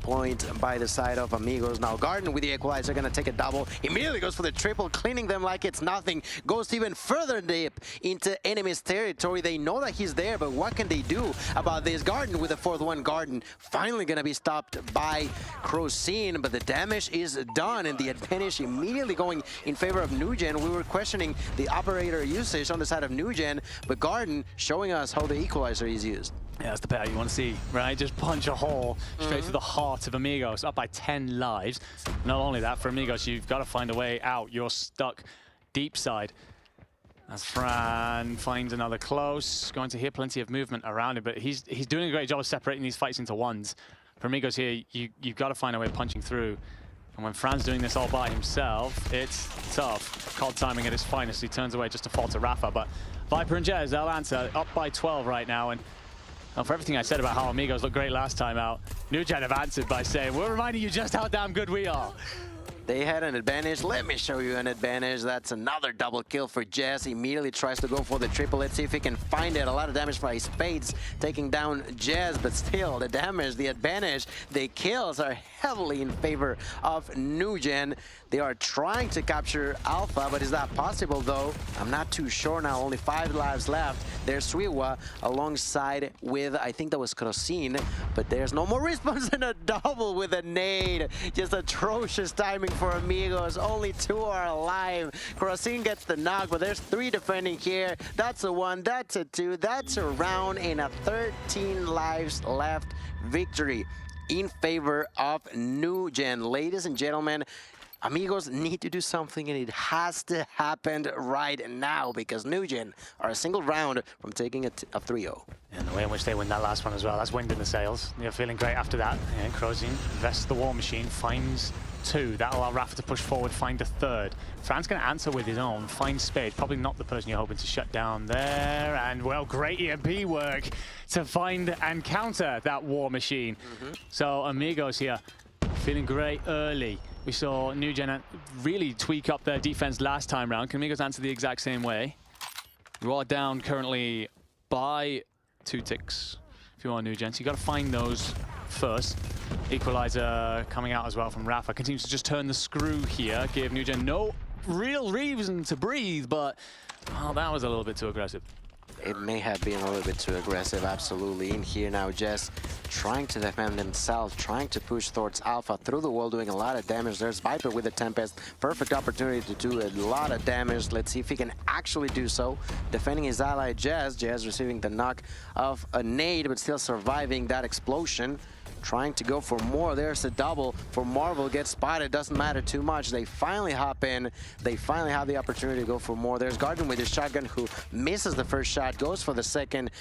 point by the side of Amigos. Now Garden with the equalizer gonna take a double, immediately goes for the triple, cleaning them like it's nothing, goes even further deep into enemy's territory. They know that he's there, but what can they do about this? Garden with the fourth one. Garden finally gonna be stopped by Crocin, but the damage is done, and the advantage immediately going in favor of Newgen. We were questioning the operator usage on the side of Newgen, but Garden showing us how the equalizer is used. Yeah, that's the pair you want to see, right? Just punch a hole straight through the heart of Amigos, up by 10 lives. Not only that, for Amigos, you've got to find a way out. You're stuck deep side. As Fran finds another close, going to hear plenty of movement around him, but he's doing a great job of separating these fights into ones. For Amigos here, you've got to find a way of punching through. And when Fran's doing this all by himself, it's tough. Cold timing at its finest. He turns away just to fall to Rafa, but Viper and Jez, they'll answer, up by 12 right now. And for everything I said about how Amigos looked great last time out, Newgen have answered by saying, we're reminding you just how damn good we are. They had an advantage. Let me show you an advantage. That's another double kill for Jez. Immediately tries to go for the triple. Let's see if he can find it. A lot of damage by Spades taking down Jez, but still the damage, the advantage, the kills are heavily in favor of Newgen. They are trying to capture Alpha, but is that possible though? I'm not too sure now. Only 5 lives left. There's Suiwa alongside with, I think that was Crocin, but there's no more response than a double with a nade. Just atrocious timing for Amigos. Only 2 are alive. Crocin gets the knock, but there's 3 defending here. That's a 1, that's a 2, that's a round, and a 13 lives left victory in favor of Newgen. Ladies and gentlemen, Amigos need to do something, and it has to happen right now, because Newgen are a single round from taking a 3-0. And the way in which they win that last one as well, that's wind in the sails. They're feeling great after that. And Crocin invests the War Machine, finds 2. That'll allow Rafa to push forward, find a 3rd. Fran's going to answer with his own, find Spade. Probably not the person you're hoping to shut down there. And, well, great EMP work to find and counter that War Machine. So Amigos here feeling great early. We saw Newgen really tweak up their defense last time round. Can Amigos answer the exact same way? You are down currently by 2 ticks if you are Newgen. So you got to find those first. Equalizer coming out as well from Rafa. Continues to just turn the screw here. Give Newgen no real reason to breathe, but well, that was a little bit too aggressive. It may have been a little bit too aggressive, absolutely. In here now, Jez trying to defend himself, trying to push towards Alpha through the wall, doing a lot of damage. There's Viper with the Tempest. Perfect opportunity to do a lot of damage. Let's see if he can actually do so. Defending his ally, Jez. Jez receiving the knock of a nade, but still surviving that explosion. Trying to go for more. There's a double for Marvel. Gets spotted. Doesn't matter too much. They finally hop in. They finally have the opportunity to go for more. There's Garden with his shotgun, who misses the first shot, goes for the second,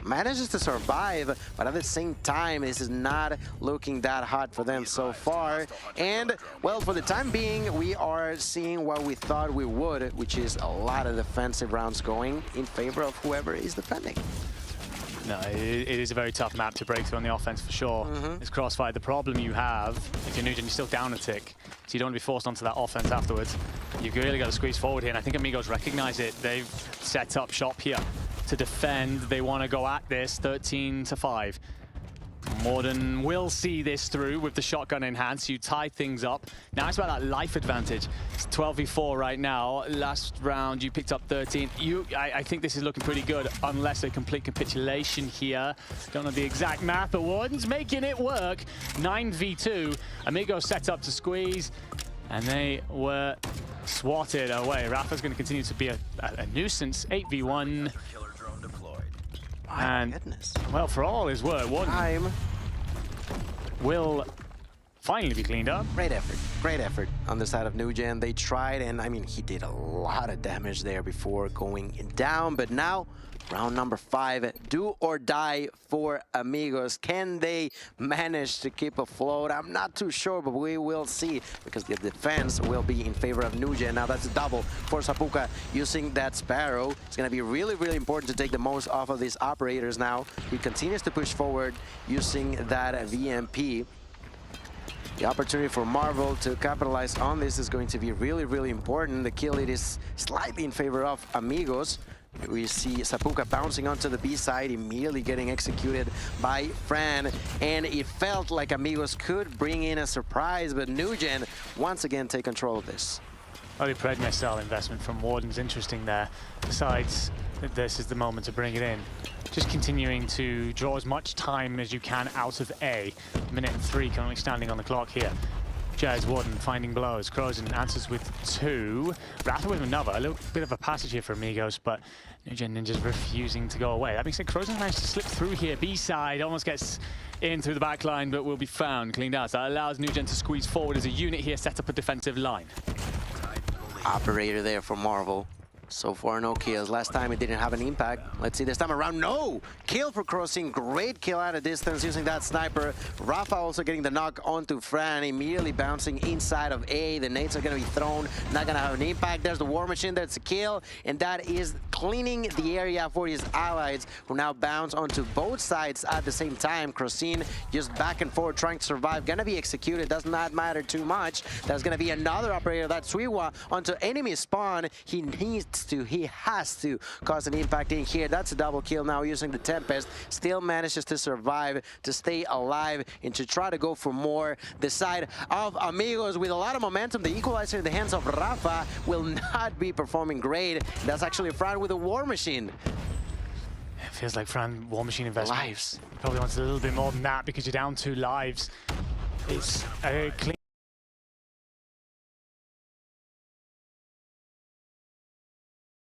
manages to survive, but at the same time, this is not looking that hot for them so far. And, well, for the time being, we are seeing what we thought we would, which is a lot of defensive rounds going in favor of whoever is defending. No, it is a very tough map to break through on the offense for sure. It's Crossfire. The problem you have, if you're Newgen, you're still down a tick, so you don't want to be forced onto that offense afterwards. You've really got to squeeze forward here, and I think Amigos recognize it. They've set up shop here to defend. They want to go at this 13-5. Morden will see this through with the shotgun in hand, so you tie things up. Now it's about that life advantage. It's 12v4 right now. Last round you picked up 13. I think this is looking pretty good, unless a complete capitulation here. Don't know the exact math, but Warden's making it work. 9v2. Amigos set up to squeeze, and they were swatted away. Rafa's going to continue to be a nuisance. 8v1. And, goodness. Well, for all his work, Warden will finally be cleaned up. Great effort on the side of Newgen. They tried, and I mean, he did a lot of damage there before going down, but now round number 5, do or die for Amigos. Can they manage to keep afloat? I'm not too sure, but we will see, because the defense will be in favor of Newgen. Now that's a double for Sapuka using that Sparrow. It's going to be really, really important to take the most off of these operators now. He continues to push forward using that VMP. The opportunity for Marvel to capitalize on this is going to be really, really important. The kill it is slightly in favor of Amigos. We see Sapuka bouncing onto the B side, immediately getting executed by Fran, and it felt like Amigos could bring in a surprise, but Newgen once again take control of this. Oh, the Predmare style investment from Warden's interesting there. Besides, this is the moment to bring it in. Just continuing to draw as much time as you can out of A. Minute and 3 currently standing on the clock here. Jazz Warden finding blows. Crozen answers with 2. Rather with another. A little bit of a passage here for Amigos, but Newgen Ninjas refusing to go away. That being said, Crozen managed to slip through here. B side almost gets in through the back line, but will be found, cleaned out. So that allows Newgen to squeeze forward as a unit here, set up a defensive line. Operator there for Marvel. So far, no kills. Last time it didn't have an impact. Let's see this time around. No! Kill for Crossing. Great kill at a distance using that sniper. Rafa also getting the knock onto Fran. Immediately bouncing inside of A. The nades are going to be thrown. Not going to have an impact. There's the War Machine. That's a kill. And that is cleaning the area for his allies, who now bounce onto both sides at the same time. Crossing just back and forth trying to survive. Going to be executed. Does not matter too much. There's going to be another operator. That's Suiwa onto enemy spawn. He has to cause an impact in here. That's a double kill now using the Tempest. Still manages to survive, to stay alive, and to try to go for more. The side of Amigos with a lot of momentum. The equalizer in the hands of Rafa will not be performing great. That's actually Fran with a War Machine. It feels like Fran War Machine investment. Lives. Probably wants a little bit more than that because you're down 2 lives. It's a clean